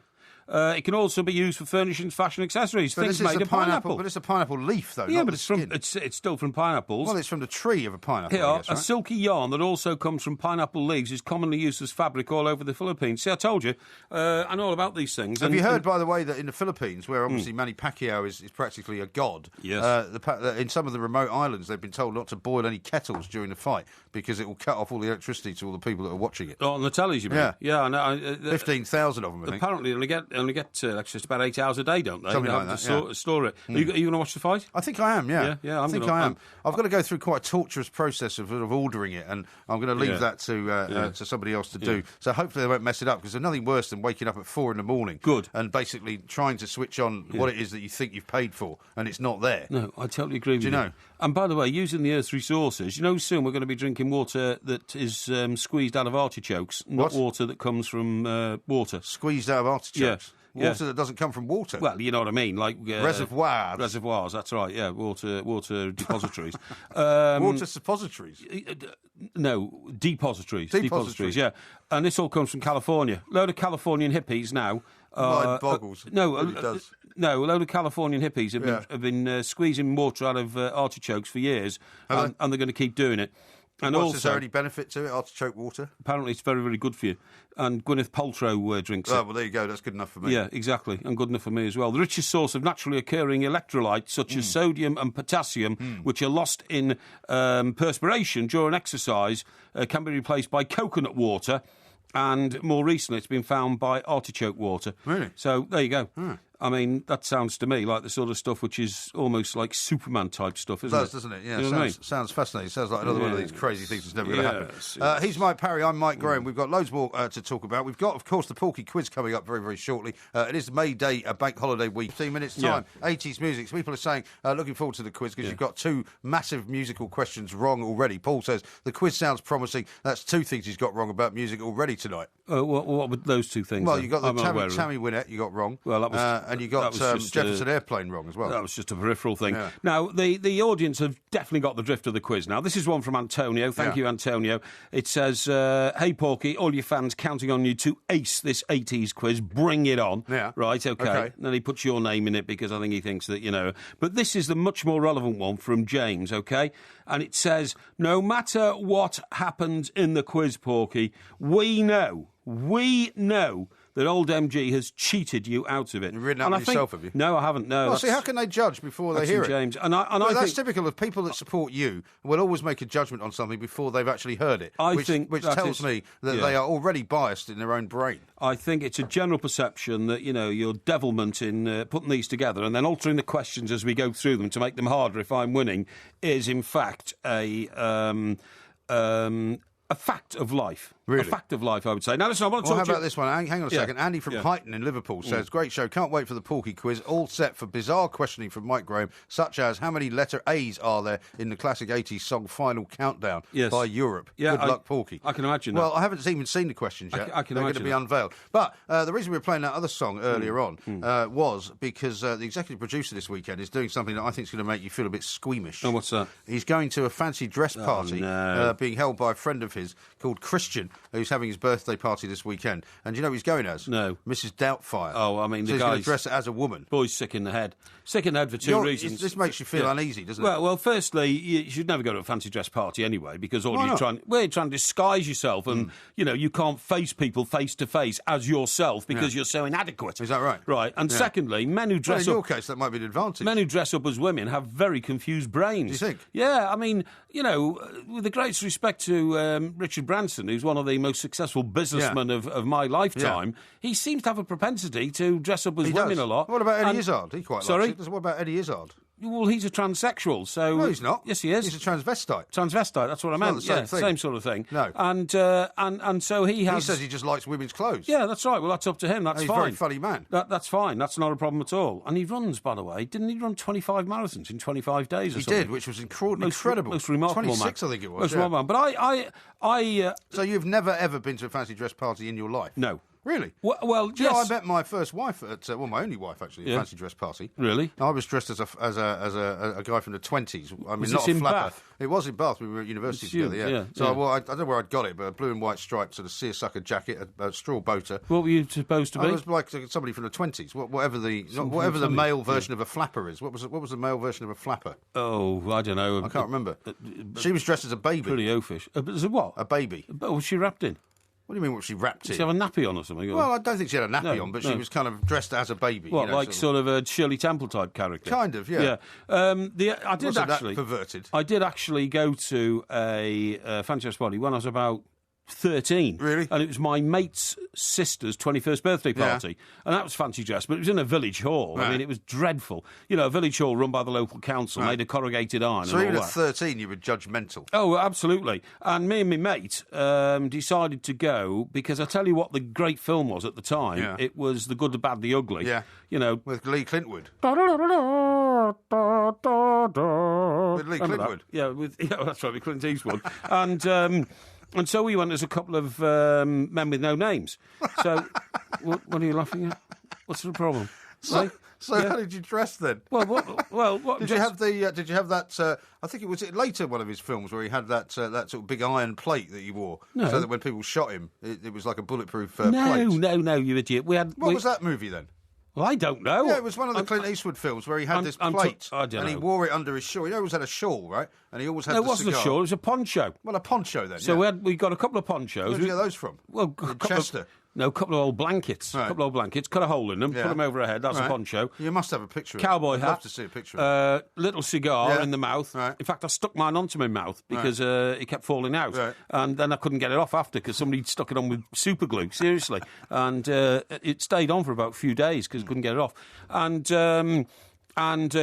It can also be used for furnishings, fashion, accessories. But things made of pineapple. But it's a pineapple leaf, though. Yeah, not but the it's skin. it's still from pineapples. Well, it's from the tree of a pineapple. Here, I guess, right? a silky yarn that also comes from pineapple leaves is commonly used as fabric all over the Philippines. See, I told you, I know all about these things. Have you heard, by the way, that in the Philippines, where obviously Manny Pacquiao is practically a god, yes. In some of the remote islands, they've been told not to boil any kettles during the fight because it will cut off all the electricity to all the people that are watching it. Oh, on the tellies, you mean? Yeah. I know. 15,000 of them, I think. Apparently, they only get just about 8 hours a day, don't they? Something they like have that, to store it. Are you going to watch the fight? I think I am, yeah. Yeah, I think I am. I've got to go through quite a torturous process of ordering it, and I'm going to leave that to somebody else to do. So hopefully they won't mess it up, because there's nothing worse than waking up at 4 a.m. Good. And basically trying to switch on what it is that you think you've paid for, and it's not there. No, I totally agree with you. Do you know? And by the way, using the Earth's resources, soon we're going to be drinking water that is squeezed out of artichokes, not water that comes from water. Squeezed out of artichokes? Water that doesn't come from water. Well, you know what I mean, like reservoirs. Reservoirs, that's right. Yeah, water depositories. Water suppositories. No, depositories. Depositories. Yeah, and this all comes from California. A load of Californian hippies now. Mind boggles. No, it does. No, a load of Californian hippies have been squeezing water out of artichokes for years, and they're going to keep doing it. And also, is there any benefit to it, artichoke water? Apparently it's very, very good for you. And Gwyneth Paltrow drinks it. Oh, well, there you go. That's good enough for me. Yeah, exactly. And good enough for me as well. The richest source of naturally occurring electrolytes, such as sodium and potassium, which are lost in perspiration during exercise, can be replaced by coconut water. And more recently, it's been found by artichoke water. Really? So there you go. I mean, that sounds to me like the sort of stuff which is almost like Superman-type stuff, isn't it? It does, doesn't it? Yeah, you know sounds fascinating. Sounds like another one of these crazy things that's never going to Yes, happen. He's Mike Parry, I'm Mike Graham. We've got loads more to talk about. We've got, of course, the Porky quiz coming up very, very shortly. It is May Day, a bank holiday week. 15 minutes' time, 80s music. So people are saying, looking forward to the quiz, because you've got two massive musical questions wrong already. Paul says, the quiz sounds promising. That's two things he's got wrong about music already tonight. What were those two things? Well, you got the Tammy Wynette you got wrong. Well, that was... and you got Jefferson Airplane wrong as well. That was just a peripheral thing. Yeah. Now, the audience have definitely got the drift of the quiz now. This is one from Antonio. Thank you, Antonio. It says, hey, Porky, all your fans counting on you to ace this 80s quiz. Bring it on. Yeah. Right, okay. Then he puts your name in it because I think he thinks that, But this is the much more relevant one from James, okay? And it says, no matter what happens in the quiz, Porky, we know that old MG has cheated you out of it. You've written that yourself, have you? No, I haven't, no. Well, see, how can they judge before they hear it? James. And that's think, typical of people that support you will always make a judgment on something before they've actually heard it, which tells me that they are already biased in their own brain. I think it's a general perception that, your devilment in putting these together and then altering the questions as we go through them to make them harder if I'm winning is, in fact, a fact of life. Really? A fact of life, I would say. Now, listen, I want to talk how to you... about this one? Hang on a second. Andy from Highton in Liverpool says, great show, can't wait for the Porky quiz, all set for bizarre questioning from Mike Graham, such as how many letter A's are there in the classic 80s song Final Countdown by Europe? Yeah, Good luck, Porky. I can imagine that. Well, I haven't even seen the questions yet. I can They're imagine going to be unveiled. But the reason we were playing that other song earlier on was because the executive producer this weekend is doing something that I think is going to make you feel a bit squeamish. Oh, what's that? He's going to a fancy dress party being held by a friend of his called Christian, who's having his birthday party this weekend. And do you know who he's going as? No. Mrs. Doubtfire. Oh, I mean, so he's going to dress as a woman. Boy's sick in the head. Sick in the head for two reasons. This makes you feel uneasy, doesn't it? Well, firstly, you should never go to a fancy dress party anyway, because you're trying to disguise yourself, and you can't face people face to face as yourself because you're so inadequate. Is that right? Right. And secondly, men who dress in your case, that might be an advantage. Men who dress up as women have very confused brains. Do you think? Yeah, I mean, with the greatest respect to Richard Branson, who's one of the most successful businessmen of my lifetime, he seems to have a propensity to dress up as women a lot. What about Eddie Izzard? He quite likes it. What about Eddie Izzard? Well, he's a transsexual, so... No, he's not. Yes, he is. He's a transvestite. Transvestite, that's what I meant. Not the same thing. Same sort of thing. No. And so he has... He says he just likes women's clothes. Yeah, that's right. Well, that's up to him. That's he's fine. He's a very funny man. That's fine. That's not a problem at all. And he runs, by the way. Didn't he run 25 marathons in 25 days or something? He did, which was incredible. Most remarkable, 26, man. I think it was. Most remarkable. But I So you've never, ever been to a fancy dress party in your life? No. Really? Well, yes. I met my first wife at, my only wife actually, at a fancy dress party. Really? I was dressed as a guy from the 20s. I mean, was not this a in flapper. Bath? It was in Bath. We were at university together. Yeah. So I don't know where I'd got it, but a blue and white striped sort of seersucker jacket, a straw boater. What were you supposed to be? I was like somebody from the 20s. Whatever the male version of a flapper is. What was the male version of a flapper? Oh, I don't know. I can't remember. She was dressed as a baby. Pretty oafish. As a what? A baby. What was she wrapped in? What do you mean, what she wrapped in? Did she have a nappy on or something? Well, I don't think she had a nappy on, but she was kind of dressed as a baby. What, like sort of a Shirley Temple type character? Kind of, yeah. I did actually. That perverted? I did actually go to a fancy dress party when I was about 13. Really? And it was my mate's sister's 21st birthday party. And that was fancy dress, but it was in a village hall. Right. I mean, it was dreadful. A village hall run by the local council, made of corrugated iron. So and even all at that. 13, you were judgmental? Oh, absolutely. And me and my mate decided to go because I tell you what the great film was at the time. Yeah. It was The Good, the Bad, the Ugly. Yeah. With Lee Clintwood. With Lee Clintwood? Yeah, that's right, with Clint Eastwood. And so we went as a couple of men with no names. So, what are you laughing at? What's the problem? So how did you dress then? Well, what did you have that? I think it was later one of his films where he had that sort of big iron plate that he wore, so that when people shot him, it was like a bulletproof plate. No, you idiot. What was that movie then? Well, I don't know. Yeah, it was one of the Clint Eastwood films where he had this plate and he wore it under his shawl. He always had a shawl, right? And he always had the cigar. No, it wasn't a shawl, it was a poncho. Well, a poncho then, So we got a couple of ponchos. Where did you get those from? Well, Chester. A couple of old blankets. Right. A couple of old blankets, cut a hole in them, put them over her head, that's a poncho. You must have a picture of it. Cowboy hat. I'd love to see a picture of it. Little cigar in the mouth. Right. In fact, I stuck mine onto my mouth because it kept falling out. Right. And then I couldn't get it off after because somebody stuck it on with super glue, seriously. And it stayed on for about a few days because I couldn't get it off. And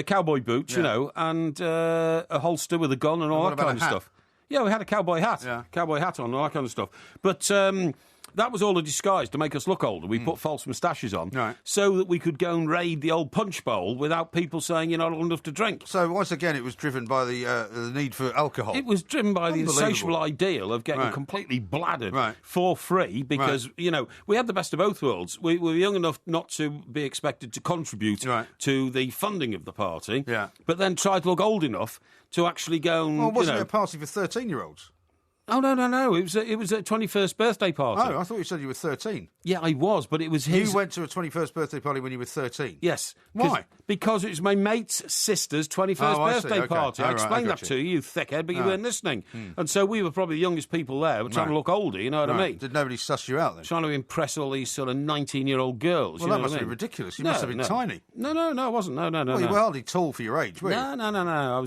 cowboy boots, and a holster with a gun and all that kind of stuff. Yeah, we had a cowboy hat. Yeah. Cowboy hat on, all that kind of stuff. But that was all a disguise to make us look older. We put false moustaches on so that we could go and raid the old punch bowl without people saying you're not old enough to drink. So once again, it was driven by the need for alcohol. It was driven by the insatiable ideal of getting completely bladdered for free because, we had the best of both worlds. We were young enough not to be expected to contribute to the funding of the party, but then tried to look old enough to actually go and... Well, wasn't it a party for 13-year-olds? Oh, no. It was a 21st birthday party. Oh, I thought you said you were 13. Yeah, I was, but it was his... You went to a 21st birthday party when you were 13? Yes. Why? Because it was my mate's sister's 21st birthday party. I explained that to you thickhead, but you weren't listening. And so we were probably the youngest people there. We're trying to look older, you know what I mean? Did nobody suss you out then? Trying to impress all these sort of 19-year-old girls. Well, that must be ridiculous. You must have been tiny. No, I wasn't. No. Well, you were hardly tall for your age, were you? No. I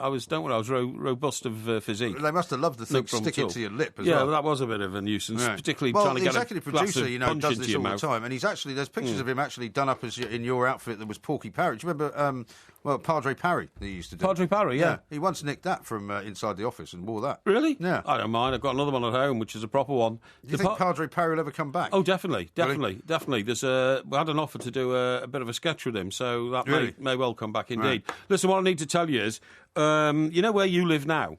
was. Don't worry, I was robust of physique. They must have loved the thing sticking to your lip as well. Yeah, well, that was a bit of a nuisance, particularly trying to get a executive glass producer, of punch does into this your all mouth. the time, and there's pictures of him actually done up as in your outfit that was Porky Parry. Do you remember Well, Padre Parry, he used to do. Padre Parry, yeah. He once nicked that from inside the office and wore that. Really? Yeah. I don't mind. I've got another one at home, which is a proper one. Do you think Padre Parry will ever come back? Oh, definitely. Really? There's we had an offer to do a bit of a sketch with him, so that Really? may well come back indeed. Right. Listen, what I need to tell you is, you know where you live now?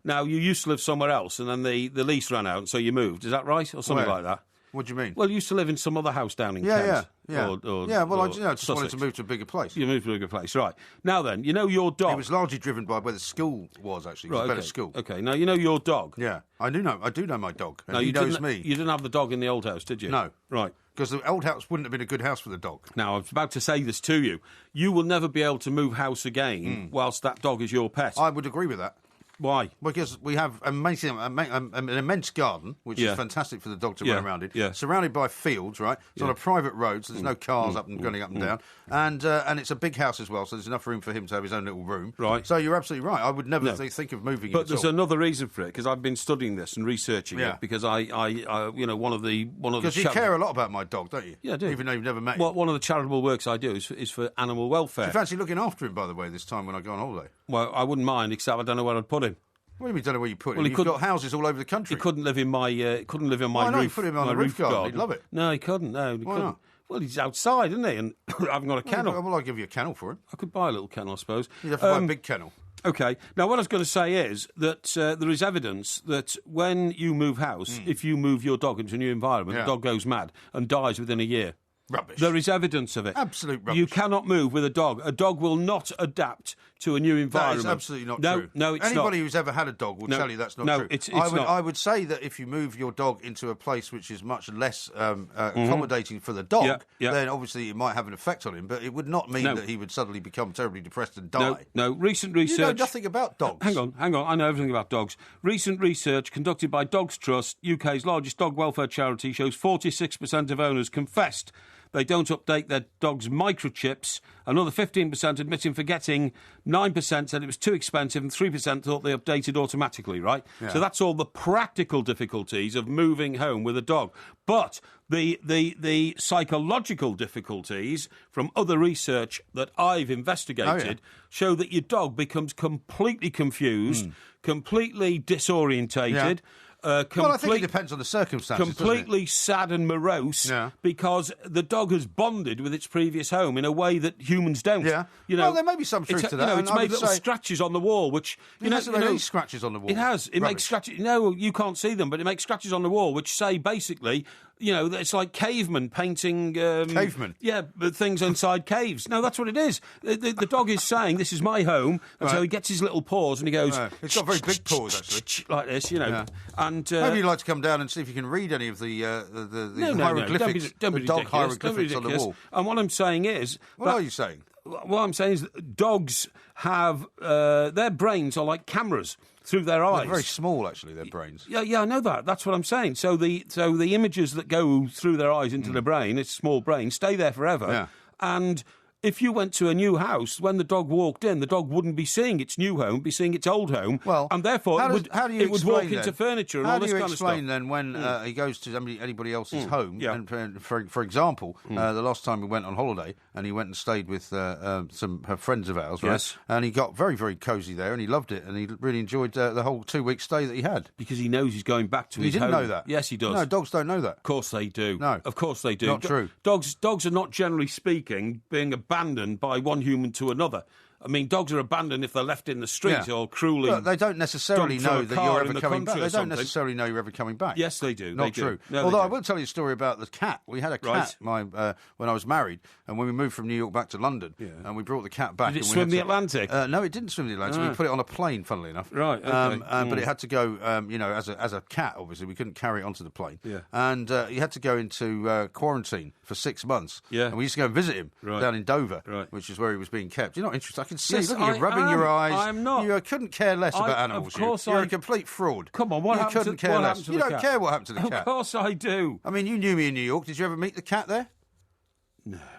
Now, you used to live somewhere else, and then the lease ran out, so you moved. Is that right? Or something Where? like that? What do you mean? Well, you used to live in some other house down in Kent. Yeah. Or I just wanted Sussex. to move to a bigger place. You moved to a bigger place, right. Now then, you know your dog... It was largely driven by where the school was, actually. It was a better school. Okay, now you know your dog. Yeah, I do know my dog, and No, he knows me. You didn't have the dog in the old house, did you? No. Right. Because the old house wouldn't have been a good house for the dog. Now, I was about to say this to you. You will never be able to move house again whilst that dog is your pet. I would agree with that. Why? Because we have an immense garden, which is fantastic for the dog to run around in, surrounded by fields, right? It's on a private road, so there's no cars going up and down. And it's a big house as well, so there's enough room for him to have his own little room. Right. So you're absolutely right. I would never think of moving But it there's at all. another reason for it, because I've been studying this and researching Yeah. it, because I one of the... Because you care a lot about my dog, don't you? Yeah, I do. Even though you've never met him. Well, one of the charitable works I do is for animal welfare. Do you fancy looking after him, by the way, this time when I go on holiday? Well, I wouldn't mind, except I don't know where I'd put him. What do you mean, don't know where you put him? Well, You've got houses all over the country. He couldn't live in my Why not? roof. You put him on my the roof garden. He'd love it. No, he couldn't. No, he Why couldn't. not? Well, he's outside, isn't he? And I haven't got a kennel. Well, I'll give you a kennel for him. I could buy a little kennel, I suppose. You'd have to buy a big kennel. Okay. Now, what I was going to say is that there is evidence that when you move house, if you move your dog into a new environment, the dog goes mad and dies within a year. Rubbish. There is evidence of it. Absolute rubbish. You cannot move with a dog. A dog will not adapt to a new environment. That is absolutely not no, true. No, it's Anybody not. who's ever had a dog will No, tell you that's not no, true. it's not. not. I would say that if you move your dog into a place which is much less accommodating for the dog, then obviously it might have an effect on him, but it would not mean that he would suddenly become terribly depressed and die. No, recent research... You know nothing about dogs. Hang on. I know everything about dogs. Recent research conducted by Dogs Trust, UK's largest dog welfare charity, shows 46% of owners confessed they don't update their dog's microchips. Another 15% admitting forgetting. 9% said it was too expensive, and 3% thought they updated automatically, right? Yeah. So that's all the practical difficulties of moving home with a dog. But the psychological difficulties from other research that I've investigated show that your dog becomes completely confused, completely disorientated. Well, I think it depends on the circumstances. Completely sad and morose because the dog has bonded with its previous home in a way that humans don't. Yeah. You know, well, there may be some truth to that. It's made little scratches on the wall, which it hasn't made any scratches on the wall. It has. It makes scratches. No, you can't see them, but it makes scratches on the wall, which say basically, you know, it's like cavemen painting... cavemen? Yeah, things inside caves. No, that's what it is. The dog is saying, this is my home, and so he gets his little paws and he goes... It's got very big paws, actually. Like this, you know. Yeah. And maybe you'd like to come down and see if you can read any of the hieroglyphics, don't be the dog ridiculous. hieroglyphics on the wall. And what I'm saying is... What are you saying? What I'm saying is that dogs have... their brains are like cameras through their eyes. They're very small, actually, their brains. Yeah, I know that. That's what I'm saying. So the images that go through their eyes into the brain, its small brain, stay there forever. Yeah. And if you went to a new house, when the dog walked in, the dog wouldn't be seeing its new home, be seeing its old home. Well, and therefore it would walk into furniture and all this kind of stuff. How do you explain then when he goes to anybody else's home? Yeah. And for example, the last time we went on holiday, and he went and stayed with some friends of ours, right? Yes. And he got very, very cosy there, and he loved it, and he really enjoyed the whole 2-week stay that he had. Because he knows he's going back to his home. He didn't know that. Yes, he does. No, dogs don't know that. Of course they do. No. Of course they do. Not true. Dogs are not, generally speaking, being abandoned by one human to another. I mean, dogs are abandoned if they're left in the street or cruelly... But they don't necessiterally know that you're ever coming back. They don't something. necessarily know you're ever coming back. Yes, they do. Not they true. Do. No, Although I will tell you a story about the cat. We had a cat when I was married, and when we moved from New York back to London, and we brought the cat back... Did it swim the Atlantic? No, it didn't swim the Atlantic. We put it on a plane, funnily enough. Right, okay. But it had to go, as a cat, obviously. We couldn't carry it onto the plane. Yeah. And he had to go into quarantine for 6 months. Yeah. And we used to go and visit him down in Dover, which is where he was being kept. You're not interested. I can see. Yes, Look at you rubbing your eyes. I'm not. You couldn't care less about animals. Of course You're a complete fraud. Come on, what happened to the cat? You don't care what happened to the cat. Of course I do. I mean, you knew me in New York. Did you ever meet the cat there?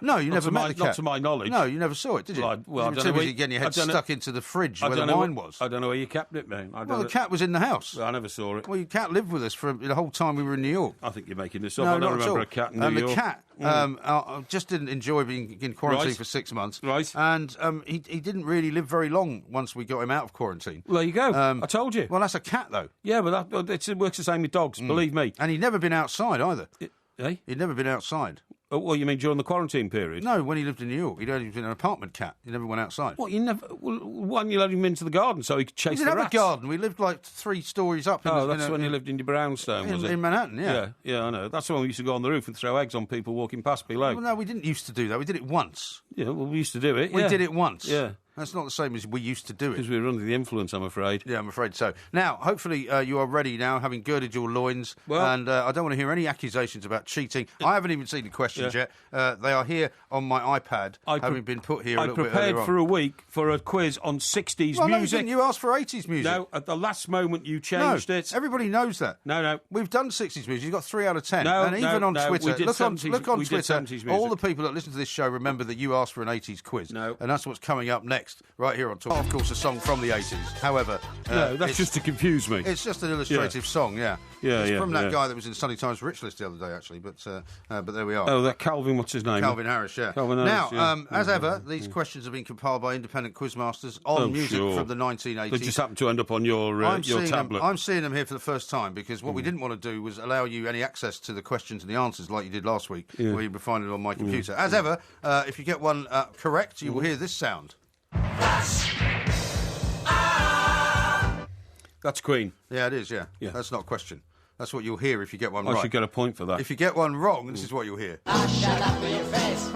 No, you never met the cat. Not to my knowledge. No, you never saw it, did you? Well, you were too busy getting your head stuck into the fridge where the wine was. I don't know where you kept it, man. The cat was in the house. I never saw it. Well, your cat lived with us for the whole time we were in New York. I think you're making this up. No, I don't remember a cat in New York. The cat just didn't enjoy being in quarantine for 6 months. Right. And he didn't really live very long once we got him out of quarantine. Well, there you go. I told you. Well, that's a cat, though. Yeah, but it works the same with dogs, believe me. And he'd never been outside either. Eh? He'd never been outside. Oh, well, you mean during the quarantine period? No, when he lived in New York. He'd only been an apartment cat. He never went outside. What, you never... Well, why didn't you let him into the garden so he could chase the rats? We didn't have a garden. We lived like 3 stories up. That's when you lived in your brownstone, was it? In Manhattan, yeah. Yeah, I know. That's when we used to go on the roof and throw eggs on people walking past below. Well, no, we didn't used to do that. We did it once. Yeah, well, we used to do it. We did it once. Yeah. That's not the same as we used to do it. Because we were under the influence, I'm afraid. Yeah, I'm afraid so. Now, hopefully you are ready now, having girded your loins. Well, and I don't want to hear any accusations about cheating. I haven't even seen the questions yet. They are here on my iPad, having been put here a little bit earlier on. I prepared for a week for a quiz on 60s music. music. Didn't you asked for 80s music? No, at the last moment you changed it. Everybody knows that. No. We've done 60s music. You've got 3 out of 10. No, and even on Twitter, look on Twitter, all the music. people that listen to this show remember that you asked for an 80s quiz. No. And that's what's coming up next, right here on Talk. Of course, a song from the 80s. However... no, that's just to confuse me. It's just an illustrative song, Yeah, it's from that guy that was in Sunday Times Rich List the other day, actually, but there we are. Oh, that Calvin, what's his name? Calvin Harris, yeah. Calvin Harris, now, as ever, these questions have been compiled by independent quizmasters on music from the 1980s. They just happen to end up on your tablet. I'm seeing them here for the first time because what we didn't want to do was allow you any access to the questions and the answers like you did last week, where you would find it on my computer. As ever, if you get one correct, you will hear this sound. That's Queen. Yeah, it is, yeah. That's not a question. That's what you'll hear if you get one right. I should get a point for that. If you get one wrong, this is what you'll hear. Shut up with your face.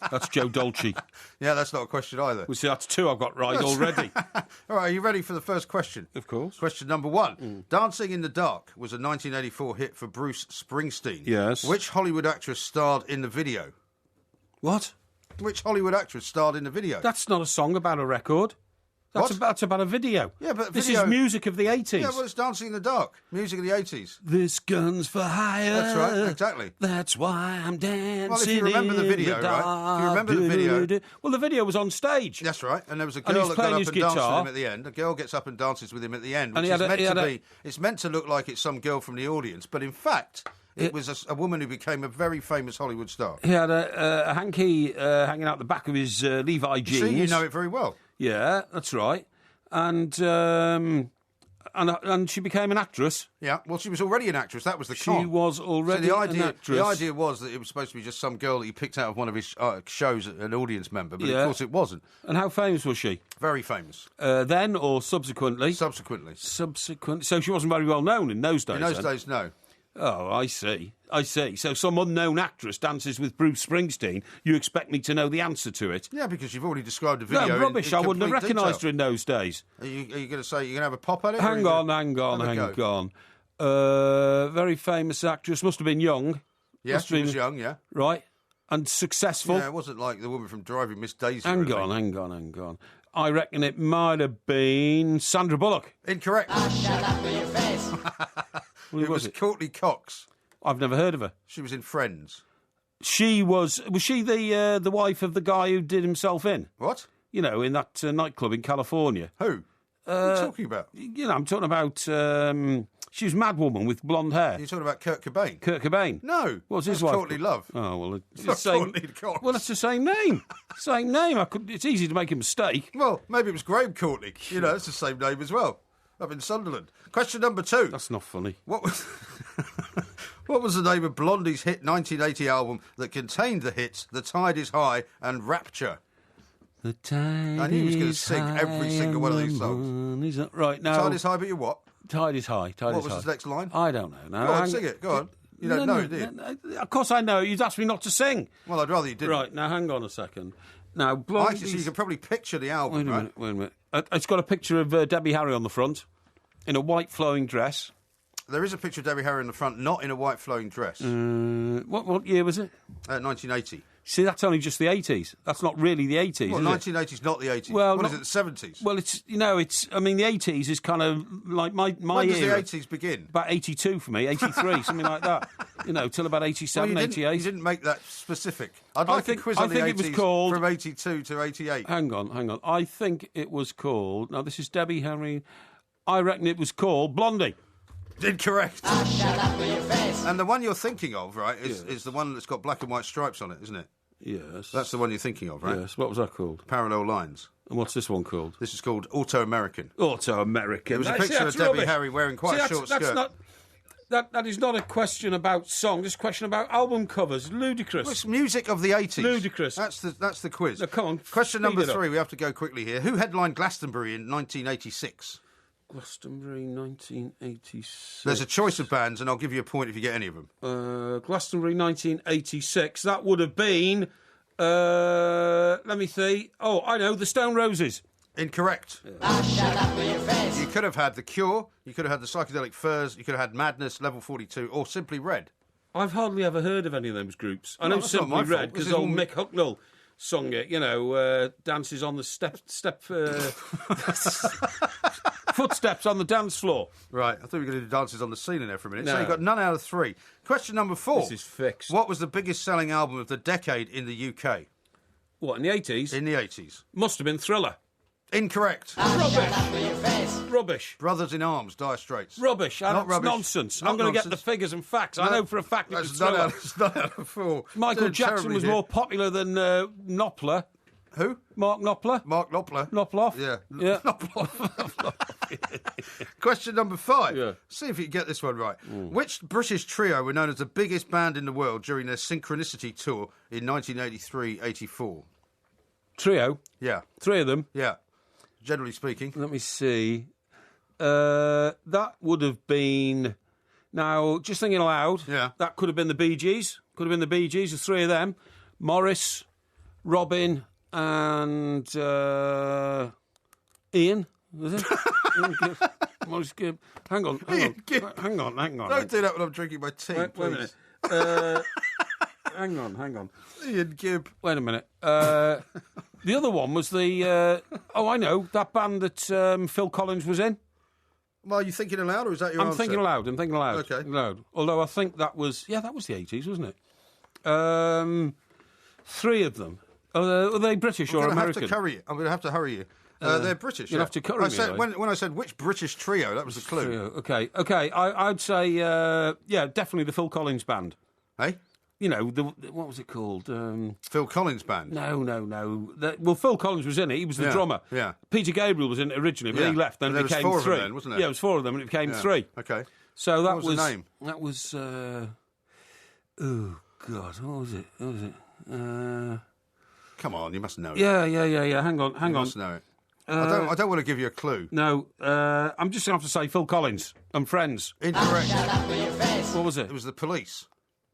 That's Joe Dolce. Yeah, that's not a question either. Well, see, that's 2 I've got right already. All right, are you ready for the first question? Of course. Question number 1. Dancing in the Dark was a 1984 hit for Bruce Springsteen. Yes. Which Hollywood actress starred in the video? What? Which Hollywood actress starred in the video? That's not a song about a record. That's about a video. Yeah, but this is music of the 80s. Yeah, well, it's Dancing in the Dark. Music of the 80s. This gun's for hire. That's right, exactly. That's why I'm dancing. Well, if you remember the video, right? If you remember the video. Well, the video was on stage. That's right. And there was a girl that got up and danced with him at the end. A girl gets up and dances with him at the end, which it's meant to look like it's some girl from the audience, but in fact... It was a woman who became a very famous Hollywood star. He had a hanky hanging out the back of his Levi jeans. See, you know it very well. Yeah, that's right. And she became an actress. Yeah, well, she was already an actress. That was the con. She was already an actress. The idea was that it was supposed to be just some girl that he picked out of one of his shows, an audience member, but of course it wasn't. And how famous was she? Very famous. Then or subsequently? Subsequently. So she wasn't very well known in those days. In those days, no. Oh, I see. So some unknown actress dances with Bruce Springsteen. You expect me to know the answer to it? Yeah, because you've already described the video. No, rubbish. I wouldn't have recognised her in those days. Are you going to say you're going to have a pop at it? Hang on. Very famous actress. Must have been young. Yes, she was young, yeah. Right. And successful. Yeah, it wasn't like the woman from Driving Miss Daisy. Hang on. I reckon it might have been Sandra Bullock. Incorrect. Shut up with your face. It was Courtney Cox. I've never heard of her. She was in Friends. Was she the wife of the guy who did himself in? What? You know, in that nightclub in California. Who? What are you talking about? You know, I'm talking about... she was a mad woman with blonde hair. You're talking about Kurt Cobain? Kurt Cobain? No. What's his wife? Courtney Love. Oh, well, it's the same. Cox. Well, it's the same name. Same name. It's easy to make a mistake. Well, maybe it was Graham Courtney. You know, it's the same name as well. Up in Sunderland. Question number 2. That's not funny. What was the name of Blondie's hit 1980 album that contained the hits The Tide Is High and Rapture? The tide I knew he was going to sing every single one of these songs. Right, now... Tide is high, but you what? Tide is high. What was his next line? I don't know. No, go on, sing it. Go on. You don't know it, do you? No, of course I know. You'd asked me not to sing. Well, I'd rather you didn't. Right, now hang on a second. Now, Blondie's... Actually, so you can probably picture the album, Wait a minute. It's got a picture of Debbie Harry on the front. In a white flowing dress. There is a picture of Debbie Harry in the front, not in a white flowing dress. What year was it? 1980. See, that's only just the 80s. That's not really the 80s, well, 1980 is not the 80s. Well, what is it, the 70s? Well, I mean, the 80s is kind of like my when does era. the 80s begin? About 82 for me, 83, something like that. till about 87, 88. You didn't make that specific. I'd like a quiz on the 80s it was called, from 82 to 88. Hang on. I think it was called... Now, this is Debbie Henry. I reckon it was called Blondie. Incorrect. Shut up with your face. And the one you're thinking of, right, is the one that's got black and white stripes on it, isn't it? Yes. That's the one you're thinking of, right? Yes. What was that called? Parallel Lines. And what's this one called? This is called Auto-American. Auto-American. It was a picture of Debbie Harry wearing quite a short skirt. That is not a question about song. It's a question about album covers. Ludicrous. Well, it's music of the 80s. Ludicrous. That's the quiz. No, come on. Question number 3. We have to go quickly here. Who headlined Glastonbury in 1986? Glastonbury 1986. There's a choice of bands, and I'll give you a point if you get any of them. Glastonbury 1986. That would have been... let me see. Oh, I know. The Stone Roses. Incorrect. Shut up with your face. You could have had The Cure, you could have had the Psychedelic Furs, you could have had Madness, Level 42, or Simply Red. I've hardly ever heard of any of those groups. I know Simply Red because old Mick Hucknall sung it. Dances on the footsteps on the dance floor. Right, I thought we were going to do dances on the ceiling there for a minute. No. So you got none out of 3. Question number 4. This is fixed. What was the biggest selling album of the decade in the UK? What, in the 80s? In the 80s. Must have been Thriller. Incorrect. Rubbish. Brothers in Arms, Dire Straits. Rubbish. Not rubbish. Nonsense. I'm going to get the figures and facts. No, I know for a fact it was Thriller. It's none out of 4. Michael Jackson was more popular than Knopfler. Who? Mark Knopfler. Mark Knopfler. Knopfler. Yeah. Knopfler. Question number 5. Yeah. See if you can get this one right. Which British trio were known as the biggest band in the world during their Synchronicity tour in 1983-84? Trio? Yeah. 3 of them? Yeah. Generally speaking. Let me see. That would have been... Now, just thinking aloud, that could have been the Bee Gees. Could have been the Bee Gees, the 3 of them. Morris, Robin, and Ian, was it? Morris Gibb. Hang on. Don't do that when I'm drinking my tea, wait please. a minute. Hang on. Ian Gibb. Wait a minute. The other one was the... I know, that band that Phil Collins was in. Well, are you thinking aloud, or is that your answer? I'm thinking aloud. Okay. Loud. Although I think that was... Yeah, that was the 80s, wasn't it? 3 of them. Are they British or American? I'm going to have to hurry you. They're British. You'll have to curry me. When I said which British trio, that was the clue. Trio. Okay. I'd say, definitely the Phil Collins band. Hey? What was it called? Phil Collins band? No. Phil Collins was in it. He was the drummer. Yeah. Peter Gabriel was in it originally, but he left. Then it became 3. Was 4 of them then, wasn't it? Yeah, it was 4 of them, and it became 3. Okay. So what was the name? That was... oh, God. What was it? Come on, you must know it. Yeah. Hang on. You must know it. I don't want to give you a clue. No, I'm just going to have to say Phil Collins and Friends. Incorrect. Shut up with your face. What was it? It was the Police.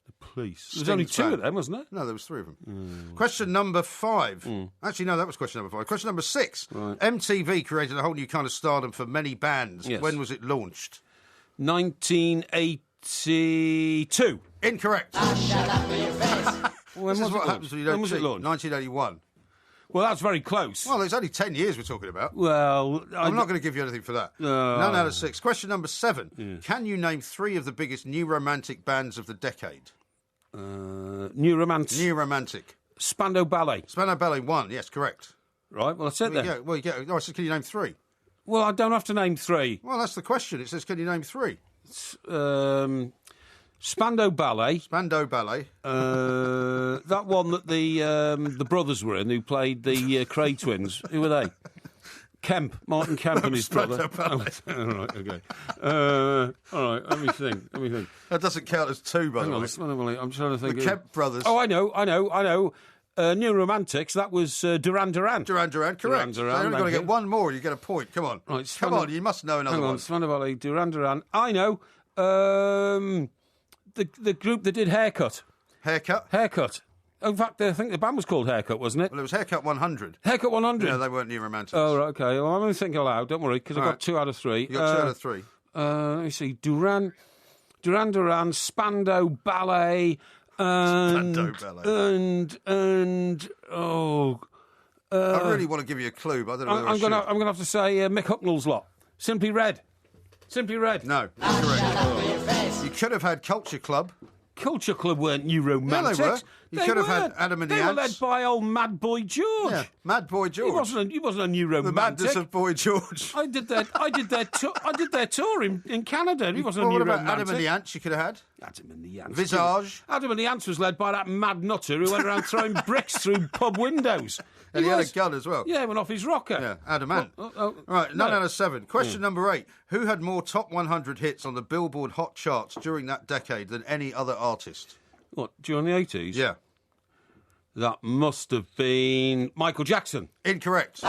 The Police. There was only 2 of them, wasn't it? No, there was 3 of them. Question number 5. Actually, no, that was question number 5. Question number 6. Right. MTV created a whole new kind of stardom for many bands. Yes. When was it launched? 1982. Incorrect. Shut up with your face. This is what happens when you don't cheat. 1981. Well, that's very close. Well, it's only 10 years we're talking about. Well, I'm not going to give you anything for that. None out of 6. Question number 7. Yeah. Can you name 3 of the biggest new romantic bands of the decade? New Romantic. Spandau Ballet. Spandau Ballet 1, yes, correct. Right, well, I said that. Yeah, well, I said, can you name 3? Well, I don't have to name 3. Well, that's the question. It says, can you name 3? Spandau Ballet. That one that the brothers were in, who played the Cray twins. Who were they? Martin Kemp and his brother. All right, okay. All right, let me think. That doesn't count as 2, by the way. I'm trying to think. The Kemp brothers. Oh, I know. New Romantics, that was Duran Duran. Duran Duran, correct. Duran Duran, so you've only got to get one more, you get a point. Come on. Right, Come on, you must know another one. Spandau Ballet, Duran Duran. I know. The group that did Haircut. Haircut. In fact, I think the band was called Haircut, wasn't it? Well, it was Haircut 100. Haircut 100? Yeah, they weren't New Romantics. Oh, right, okay. Well, I'm only thinking aloud, don't worry, because I got 2 out of 3. You got 2 out of 3. Let me see. Duran Duran, Spandau Ballet, and I really want to give you a clue, but I don't know whether I'm going to have to say Mick Hucknall's lot. Simply Red. No, incorrect. You could have had Culture Club. Culture Club weren't new romantics. Yeah, they were. You could have had Adam and the Ants. They were led by old Mad Boy George. Yeah, Mad Boy George. He wasn't a new romantic. The madness of Boy George. I did their tour in Canada. He wasn't a new romantic. Adam and the Ants you could have had? Adam and the Ants. Visage. Adam and the Ants was led by that mad nutter who went around throwing bricks through pub windows. And he had a gun as well. Yeah, he went off his rocker. Yeah, Adam Ant. Right, 9 out of 7. Question number 8. Who had more top 100 hits on the Billboard Hot Charts during that decade than any other artist? What, during the 80s? Yeah. That must have been Michael Jackson. Incorrect.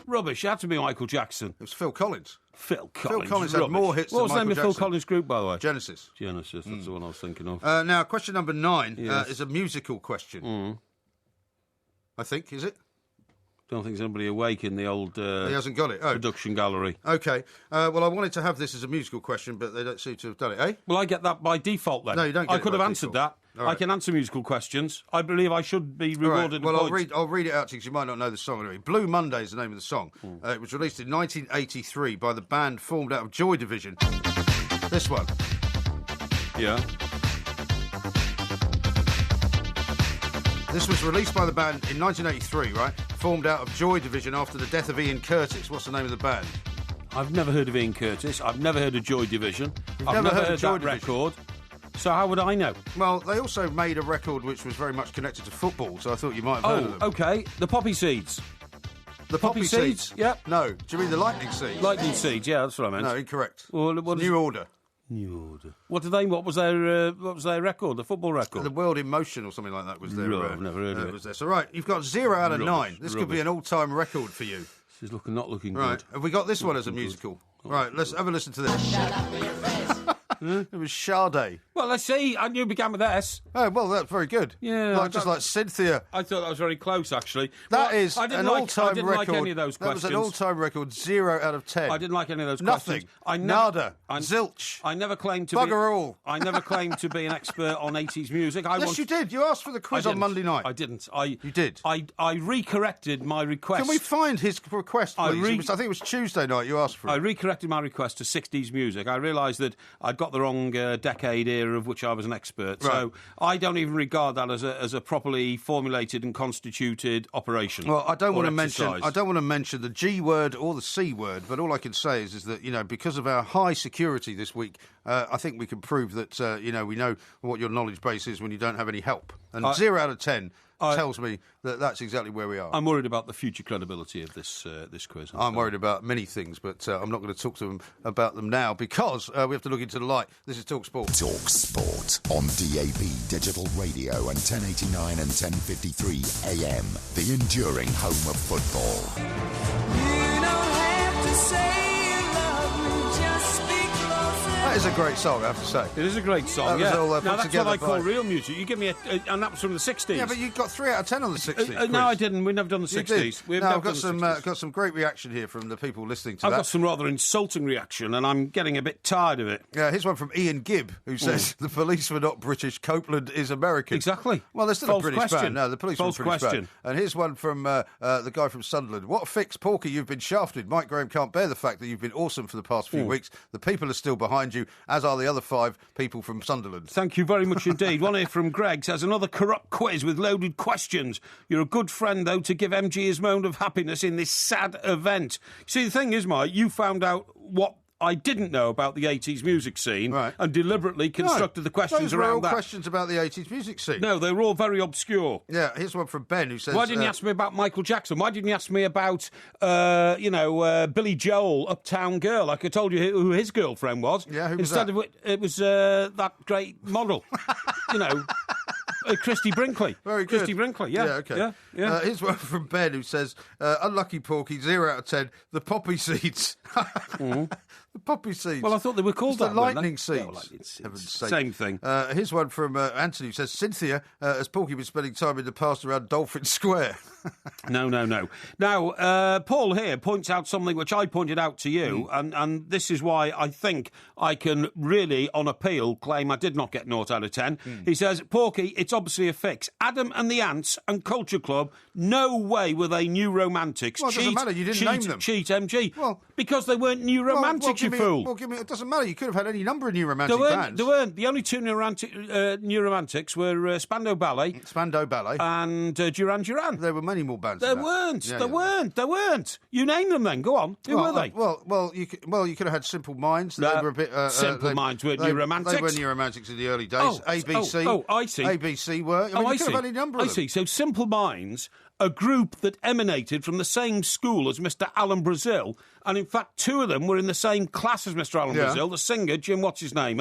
Rubbish. It had to be Michael Jackson. It was Phil Collins. Phil Collins. Phil Collins had more hits than Michael Jackson. What was the name of Phil Collins' group, by the way? Genesis. That's the one I was thinking of. Now, question number 9 is a musical question. I think, is it? Don't think there's anybody awake in the old he hasn't got it. production gallery. OK. Well, I wanted to have this as a musical question, but they don't seem to have done it, eh? Well, I get that by default, then. No, you don't get I it could by have answered default. that. Right. I can answer musical questions. I believe I should be rewarded. Well, I'll read it out to you because you might not know the song anyway. Blue Monday is the name of the song. It was released in 1983 by the band formed out of Joy Division. This one. Yeah. This was released by the band in 1983, right? Formed out of Joy Division after the death of Ian Curtis. What's the name of the band? I've never heard of Ian Curtis. I've never heard of Joy Division. I've never heard Joy that Division. record. So how would I know? Well, they also made a record which was very much connected to football, so I thought you might have heard of them. OK. The Poppy Seeds. The Poppy Seeds? Yep. No. Do you mean the Lightning Seeds? Lightning Seeds, yeah, that's what I meant. No, incorrect. Well, New Order. New Order. What was their record? The footable record? The World in Motion or something like that was their... I've never heard of it. Was there. So, right, you've got 0 out of 9. This could be an all-time record for you. This is not looking right. good. Have we got this one as a musical? Right, let's have a listen to this. Shut up with your face. It was Sade. Well, let's see. I knew it began with S. Oh, well, that's very good. Yeah. Just like Cynthia. I thought that was very close, actually. That is an all-time record. I didn't like any of those questions. That was an all-time record, 0 out of 10. I didn't like any of those Nothing. questions. Nada. Zilch. I never claimed to Bugger all. I never claimed to be an expert on 80s music. You did. You asked for the quiz on Monday night. I didn't. You did. I re-corrected my request. Can we find his request, please? I think it was Tuesday night you asked for it. I re-corrected my request to 60s music. I realised that I'd got the wrong decade era of which I was an expert. Right. So I don't even regard that as a properly formulated and constituted operation. Well, I don't want to mention mention the G word or the C word, but all I can say is that because of our high security this week, I think we can prove that we know what your knowledge base is when you don't have any help. And 0 out of 10 tells me that that's exactly where we are. I'm worried about the future credibility of this quiz. I'm worried about many things, but I'm not going to talk to them about them now because we have to look into the light. This is Talk Sport. Talk Sport on DAB Digital Radio and 1089 and 1053 AM. The enduring home of football. You don't have to say you love me, just be closer. That is a great song, I have to say. It is a great song, That was all, now, put that's together what I call by- real music. You give me and that was from the 60s. Yeah, but you got 3 out of 10 on the 60s. No, I didn't. We've never done the You 60s. did. We've No, never I've got done the 60s. got some great reaction here from the people listening to I've that. got some rather insulting reaction, and I'm getting a bit tired of it. Yeah, here's one from Ian Gibb, who says the police were not British, Copeland is American. Exactly. Well, they're still False a British question. band. No, the police False were a British question. band. And here's one from the guy from Sunderland. What fix, Porky, you've been shafted. Mike Graham can't bear the fact that you've been awesome for the past few weeks. The people are still behind you, as are the other 5 people from Sunderland. Thank you very much indeed. One here from Greg says, another corrupt quiz with loaded questions. You're a good friend, though, to give MG his moment of happiness in this sad event. See, the thing is, Mike, you found out what I didn't know about the 80s music scene and deliberately constructed the questions those were around all that. questions about the 80s music scene. No, they were all very obscure. Yeah, here's one from Ben who says... Why didn't you ask me about Michael Jackson? Why didn't you ask me about, Billy Joel, Uptown Girl? I could have told you who his girlfriend was. Yeah, who was Instead that? of it was that great model, Christy Brinkley. Very good. Christy Brinkley, yeah. Okay. Yeah. Here's one from Ben who says, unlucky Porky, 0 out of 10, the poppy seeds. The poppy seeds. Well, I thought they were called It's that. the weren't lightning they? seeds. Yeah, lightning seeds. Heaven's sake. Same thing. Here's one from Anthony who says, Cynthia, has Porky been spending time in the past around Dolphin Square? No. Now, Paul here points out something which I pointed out to you, and this is why I think I can really, on appeal, claim I did not get 0 out of 10. He says, Porky, it's obviously a fix. Adam and the Ants and Culture Club job. No way were they new romantics. Well, it doesn't matter. You didn't name them. Cheat, MG. Well, because they weren't new romantics, you fool. It doesn't matter. You could have had any number of new romantic bands. There weren't. The only two new romantics were Spandau Ballet. And Duran Duran. There were many more bands. There weren't. You name them then. Go on. Who were they? Well, you could have had Simple Minds. They were a bit. Simple Minds weren't new romantics. They were new romantics in the early days. ABC. I see. ABC were. I mean, you could have had any number of them. I see. So Simple Minds, a group that emanated from the same school as Mr. Alan Brazil, and in fact, two of them were in the same class as Mr. Alan Brazil. The singer, Jim, what's his name?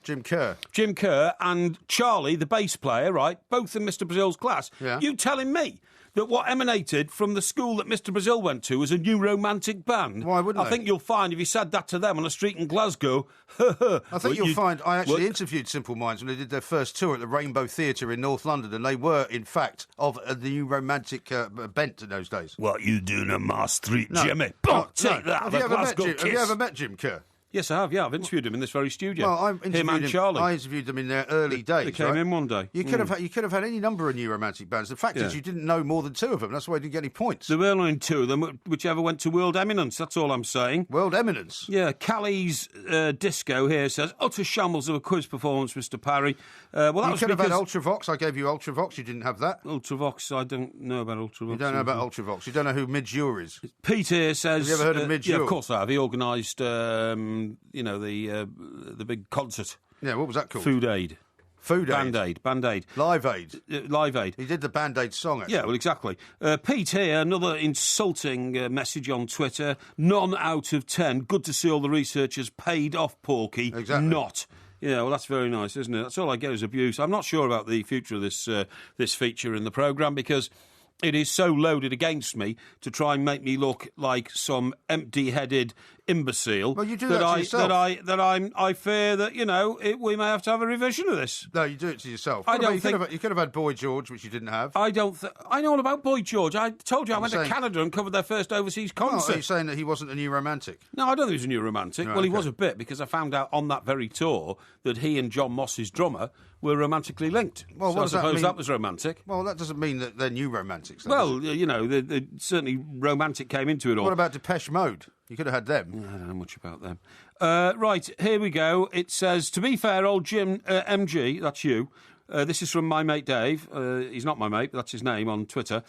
Jim Kerr. Jim Kerr and Charlie, the bass player, right? Both in Mr. Brazil's class. Yeah. You telling me that what emanated from the school that Mr. Brazil went to was a new romantic band? Why wouldn't I think you'll find if you said that to them on a street in Glasgow. I think you'll find I actually interviewed Simple Minds when they did their first tour at the Rainbow Theatre in North London, and they were, in fact, of the new romantic bent in those days. What you doing on my street, Jimmy? Take that. Have you ever met Jim Kerr? Yes, I have. Yeah, I've interviewed him in this very studio. Well, I interviewed them in their early days. They came in one day. You could have had any number of new romantic bands. The fact is, you didn't know more than two of them. That's why you didn't get any points. There were only two of them, whichever went to world eminence. That's all I'm saying. World eminence. Yeah, Callie's Disco here says utter shambles of a quiz performance, Mr. Parry. You could have had Ultravox. I gave you Ultravox. You didn't have that. Ultravox. I don't know about Ultravox. You don't know about Ultravox. You don't know who Midge-Ure is. Pete here says. Have you ever heard of Midge-Ure? Yeah, of course I have. He organised, the big concert. Yeah, what was that called? Food Aid. Band-Aid. Live Aid. Live Aid. He did the Band-Aid song, actually. Yeah, well, exactly. Pete here, another insulting message on Twitter. None out of 10. Good to see all the researchers paid off, Porky. Exactly. Not. Yeah, well, that's very nice, isn't it? That's all I get is abuse. I'm not sure about the future of this feature in the programme because it is so loaded against me to try and make me look like some empty-headed imbecile. Well, you do that to yourself. I fear that, we may have to have a revision of this. No, you do it to yourself. You could have had Boy George, which you didn't have. I know all about Boy George. I told you I went to Canada and covered their first overseas concert. Are you saying that he wasn't a new romantic? No, I don't think he was a new romantic. Right, well, he was a bit, because I found out on that very tour that he and John Moss's drummer were romantically linked. Well, so I suppose that was romantic. Well, that doesn't mean that they're new romantics. Well, certainly romantic came into it all. What about Depeche Mode? You could have had them. I don't know much about them. Right, here we go. It says, to be fair, old Jim MG, that's you. This is from my mate Dave. He's not my mate, but that's his name on Twitter.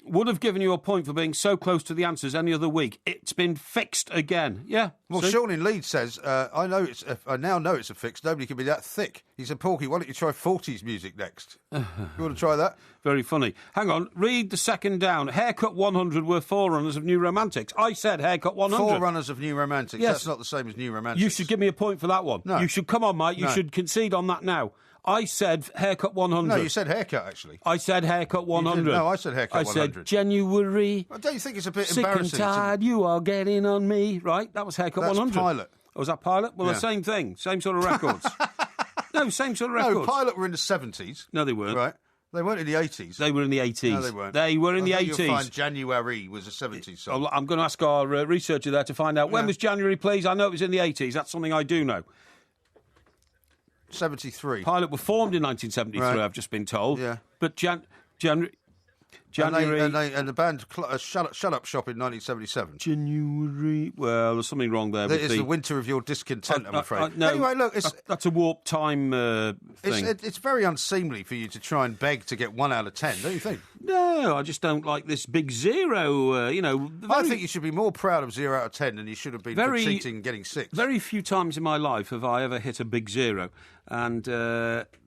Would have given you a point for being so close to the answers any other week. It's been fixed again. Yeah. Well, Sean in Leeds says, I now know it's a fix. Nobody can be that thick. He said, Porky, why don't you try 40s music next? You want to try that? Very funny. Hang on. Read the second down. Haircut 100 were forerunners of New Romantics. I said Haircut 100. Forerunners of New Romantics. Yes. That's not the same as New Romantics. You should give me a point for that one. No. You should, come on, mate. You should concede on that now. I said Haircut 100. No, you said Haircut, actually. I said Haircut 100. No, I said Haircut 100. I said January. Well, don't you think it's a bit sick embarrassing? Sick and tired, you are getting on me. Right, that was Haircut 100. That's Pilot. Oh, was that Pilot? Well, the same thing. Same sort of records. No, same sort of records. No, Pilot were in the 70s. No, they weren't. Right. They weren't in the 80s. They were in the 80s. No, they weren't. They were in the 80s. You'll find January was a 70s song. I'm going to ask our researcher there to find out. When was January, please? I know it was in the 80s. That's something I do know. 73. Pilot were formed in 1973, right. I've just been told. Yeah. But January... And the band Shut Up Shop in 1977. January... Well, there's something wrong there. That is the winter of your discontent, I'm afraid. No, anyway, look... That's a warped time thing. It's very unseemly for you to try and beg to get 1 out of 10, don't you think? No, I just don't like this big zero, I think you should be more proud of 0 out of 10 than you should have been for cheating and getting 6. Very few times in my life have I ever hit a big zero. And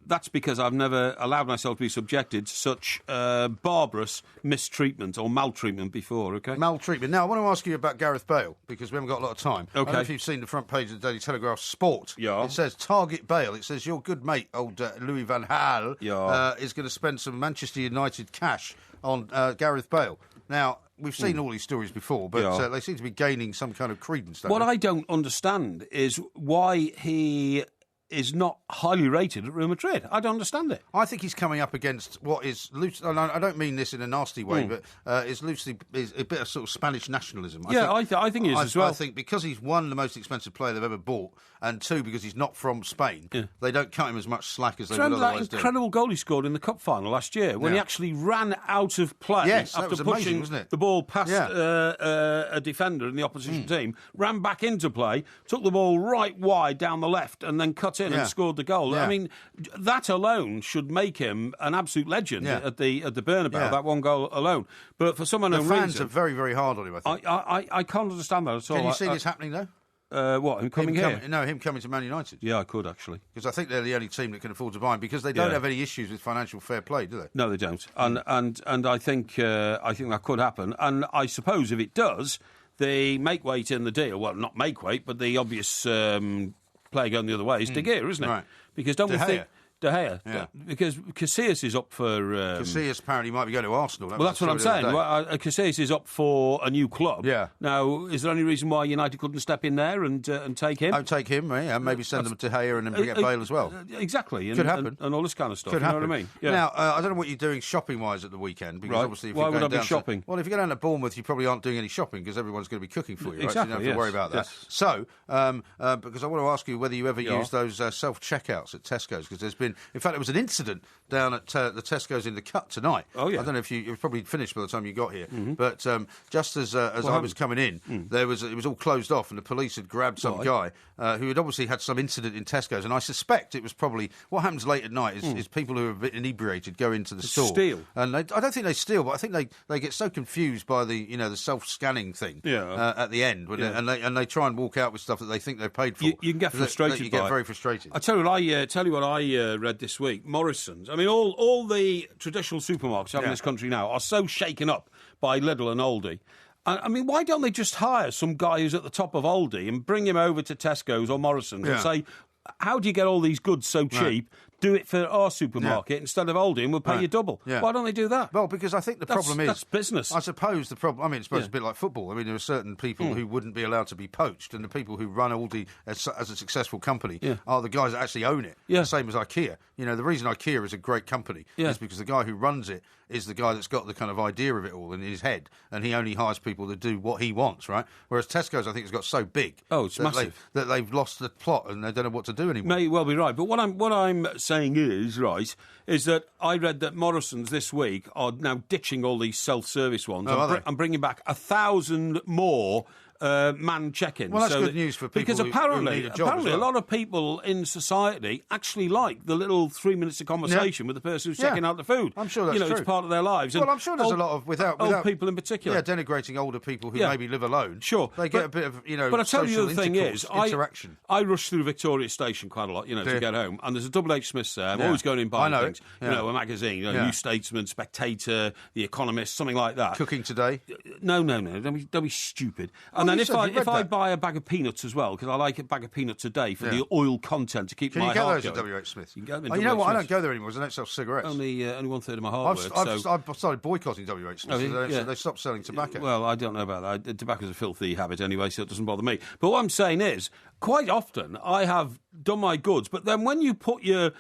that's because I've never allowed myself to be subjected to such barbarous mistreatment or maltreatment before, OK? Maltreatment. Now, I want to ask you about Gareth Bale, because we haven't got a lot of time. OK. I don't know if you've seen the front page of the Daily Telegraph Sport. Yeah. It says, target Bale. It says, your good mate, old Louis van Gaal, is going to spend some Manchester United cash on Gareth Bale. Now, we've seen all these stories before, but they seem to be gaining some kind of credence. What I don't understand is why he is not highly rated at Real Madrid. I don't understand it. I think he's coming up against what is loose. And I don't mean this in a nasty way, but is a bit of sort of Spanish nationalism. I think he is as well. I think because he's one, the most expensive player they've ever bought, and two, because he's not from Spain, they don't cut him as much slack as they would otherwise do. That incredible goal he scored in the cup final last year when he actually ran out of play after pushing the ball past a defender in the opposition team, ran back into play, took the ball right wide down the left, and then cut in and scored the goal. I mean, that alone should make him an absolute legend at the Bernabeu. That one goal alone. But for some unknown reason, the fans are very, very hard on him. I think. I can't understand that at all. Can you see this happening though? What, him coming here? Him coming to Man United. Yeah, I could, actually. Because I think they're the only team that can afford to buy him, because they don't have any issues with financial fair play, do they? No, they don't. And I think that could happen. And I suppose if it does, the make weight in the deal, well, not make weight, but the obvious player going the other way is De Gea, isn't it? Right. Because don't we think... De Gea, yeah. Because Casillas is up for... Casillas apparently might be going to Arsenal. That's what I'm saying. Casillas is up for a new club. Yeah. Now, is there any reason why United couldn't step in there and take him? Oh, take him, and maybe send them to De Gea and then get Bale as well. Exactly. Could happen. And all this kind of stuff. Could happen. You know what I mean? Yeah. Now, I don't know what you're doing shopping-wise at the weekend, because obviously... Why would I be shopping? Well, if you go down to Bournemouth, you probably aren't doing any shopping, because everyone's going to be cooking for you, exactly, right? So you don't have to worry about that. Yes. So, because I want to ask you whether you ever use those self-checkouts at Tesco's, because there's been... In fact, there was an incident down at the Tesco's in the Cut tonight. Oh, yeah. I don't know if it was probably finished by the time you got here, but just as I was coming in, it was all closed off, and the police had grabbed some guy who had obviously had some incident in Tesco's, and I suspect it was probably what happens late at night is people who are a bit inebriated go into the store, steal, and I don't think they steal, but I think they get so confused by the the self-scanning thing at the end, and they try and walk out with stuff that they think they're paid for. You can get frustrated. You get very frustrated. I tell you what I read this week. Morrison's. I mean, all the traditional supermarkets in this country now are so shaken up by Lidl and Aldi. I mean, why don't they just hire some guy who's at the top of Aldi and bring him over to Tesco's or Morrison's and say, how do you get all these goods so cheap? Do it for our supermarket instead of Aldi, and we'll pay you double. Yeah. Why don't they do that? Well, because I think the problem is... That's business. I suppose the problem... I mean, it's a bit like football. I mean, there are certain people who wouldn't be allowed to be poached, and the people who run Aldi as a successful company are the guys that actually own it. Yeah. Same as IKEA. The reason IKEA is a great company is because the guy who runs it is the guy that's got the kind of idea of it all in his head, and he only hires people to do what he wants, right? Whereas Tesco's, I think, has got so big... Oh, it's massive. That they've lost the plot, and they don't know what to do anymore. May well be right. But what I'm saying is that I read that Morrison's this week are now ditching all these self-service ones and bringing back 1,000 more man check-ins. Well, that's good news for people because who apparently need a job as well. a lot of people in society actually like the little 3 minutes of conversation with the person who's checking out the food. I'm sure that's true. It's part of their lives. Well, I'm sure there's a lot of without old people in particular. Yeah, denigrating older people who maybe live alone. Sure, they get a bit of But I tell you the thing is, interaction. I rush through Victoria Station quite a lot, to get home, and there's a Double H Smith's there. I'm always going in buying things. A magazine, New Statesman, Spectator, The Economist, something like that. Cooking Today. No, don't be stupid. And then if I buy a bag of peanuts as well, because I like a bag of peanuts a day for the oil content to keep my heart going. Can you get those at WH Smith's? You can get them in WH Smith's. I don't go there anymore because they don't sell cigarettes. Only 1/3 of my heart works. I've started boycotting WH Smith's. So they stopped selling tobacco. Well, I don't know about that. Tobacco's a filthy habit anyway, so it doesn't bother me. But what I'm saying is, quite often I have done my goods, but then when you put your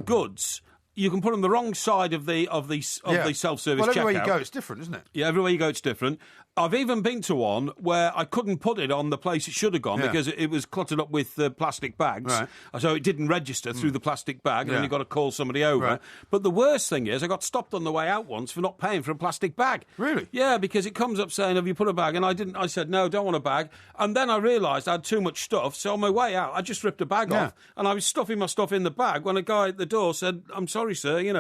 goods... You can put them on the wrong side of the self-service checkout. Well, everywhere you go, it's different, isn't it? Yeah, everywhere you go, it's different. I've even been to one where I couldn't put it on the place it should have gone because it was cluttered up with plastic bags. Right. So it didn't register through the plastic bag, and then you've got to call somebody over. Right. But the worst thing is I got stopped on the way out once for not paying for a plastic bag. Really? Yeah, because it comes up saying, have you put a bag? And I didn't. I said, no, don't want a bag. And then I realised I had too much stuff, so on my way out, I just ripped a bag off, and I was stuffing my stuff in the bag when a guy at the door said, I'm sorry, sir, you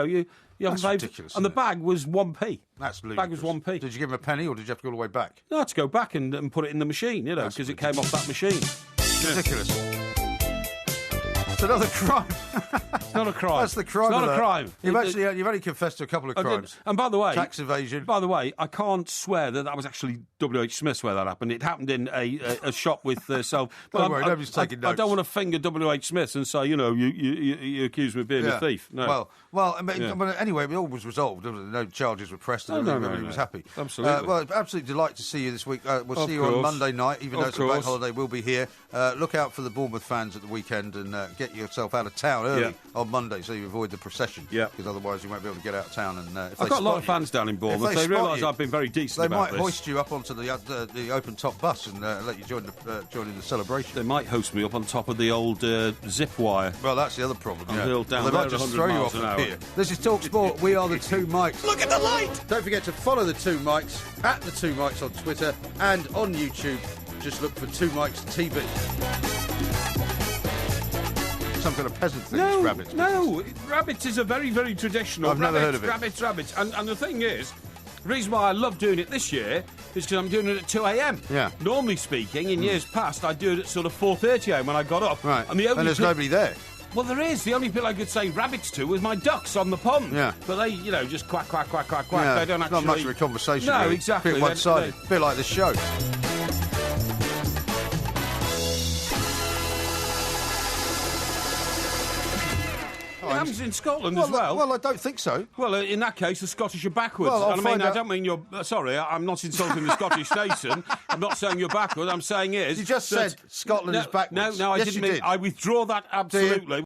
haven't paid. Ridiculous, and the bag was 1p. That's ludicrous. Bag was 1p. Did you give him a penny, or did you have to go all the way back? No, I had to go back and put it in the machine, because it came off that machine. Ridiculous. It's another crime. It's not a crime. That's the crime. It's not a crime. You've only confessed to a couple of crimes. And by the way, tax evasion. By the way, I can't swear that was actually W.H. Smith's where that happened. It happened in a shop with self. Don't worry, nobody's taking notes. I don't want to finger W.H. Smith and say, you accuse me of being a thief. No. Well, anyway, it all was resolved. No charges were pressed, and everybody was happy. Absolutely. Well, absolutely delight to see you this week. We'll see you on Monday night, even though it's a bank holiday. We'll be here. Look out for the Bournemouth fans at the weekend and get yourself out of town early on Monday so you avoid the procession. Yeah. Because otherwise you won't be able to get out of town. And I've got a lot of fans down in Bournemouth. They realise I've been very decent about this. They might hoist you up onto the open top bus and let you join in the celebration. They might hoist me up on top of the old zip wire. Well, that's the other problem. Down they might just throw you off from here. This is Talk Sport. We are the Two Mics. Look at the light! Don't forget to follow the Two Mics at the Two Mics on Twitter and on YouTube. Just look for Two Mics TV. Some kind of peasant thing. No, rabbits. No, rabbits is a very, very traditional. I've never heard of it. Rabbits. And the thing is, the reason why I love doing it this year is because I'm doing it at 2 a.m. Yeah. Normally speaking, in years past, I'd do it at sort of 4:30 a.m. when I got up. Right. And there's nobody there. Well, there is. The only people I could say rabbits to was my ducks on the pond. Yeah. But they, just quack, quack, quack, quack, quack. Yeah, They don't actually... not much of a conversation. No, really. exactly. A bit one-sided. A bit like the show. It happens in Scotland as well. Well, I don't think so. Well, in that case, the Scottish are backwards. Well, I don't mean you're... Sorry, I'm not insulting the Scottish nation. I'm not saying you're backward. I'm saying is... You just said Scotland is backwards. No, I yes, didn't you mean... did. I withdraw that absolutely.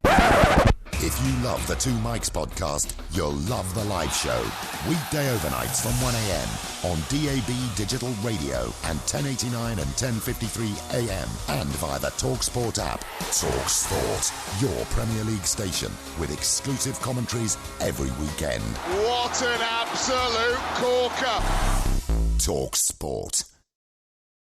If you love the Two Mics podcast, you'll love the live show. Weekday overnights from 1 a.m. on DAB Digital Radio and 1089 and 1053 AM and via the TalkSport app. TalkSport, your Premier League station with exclusive commentaries every weekend. What an absolute corker! TalkSport.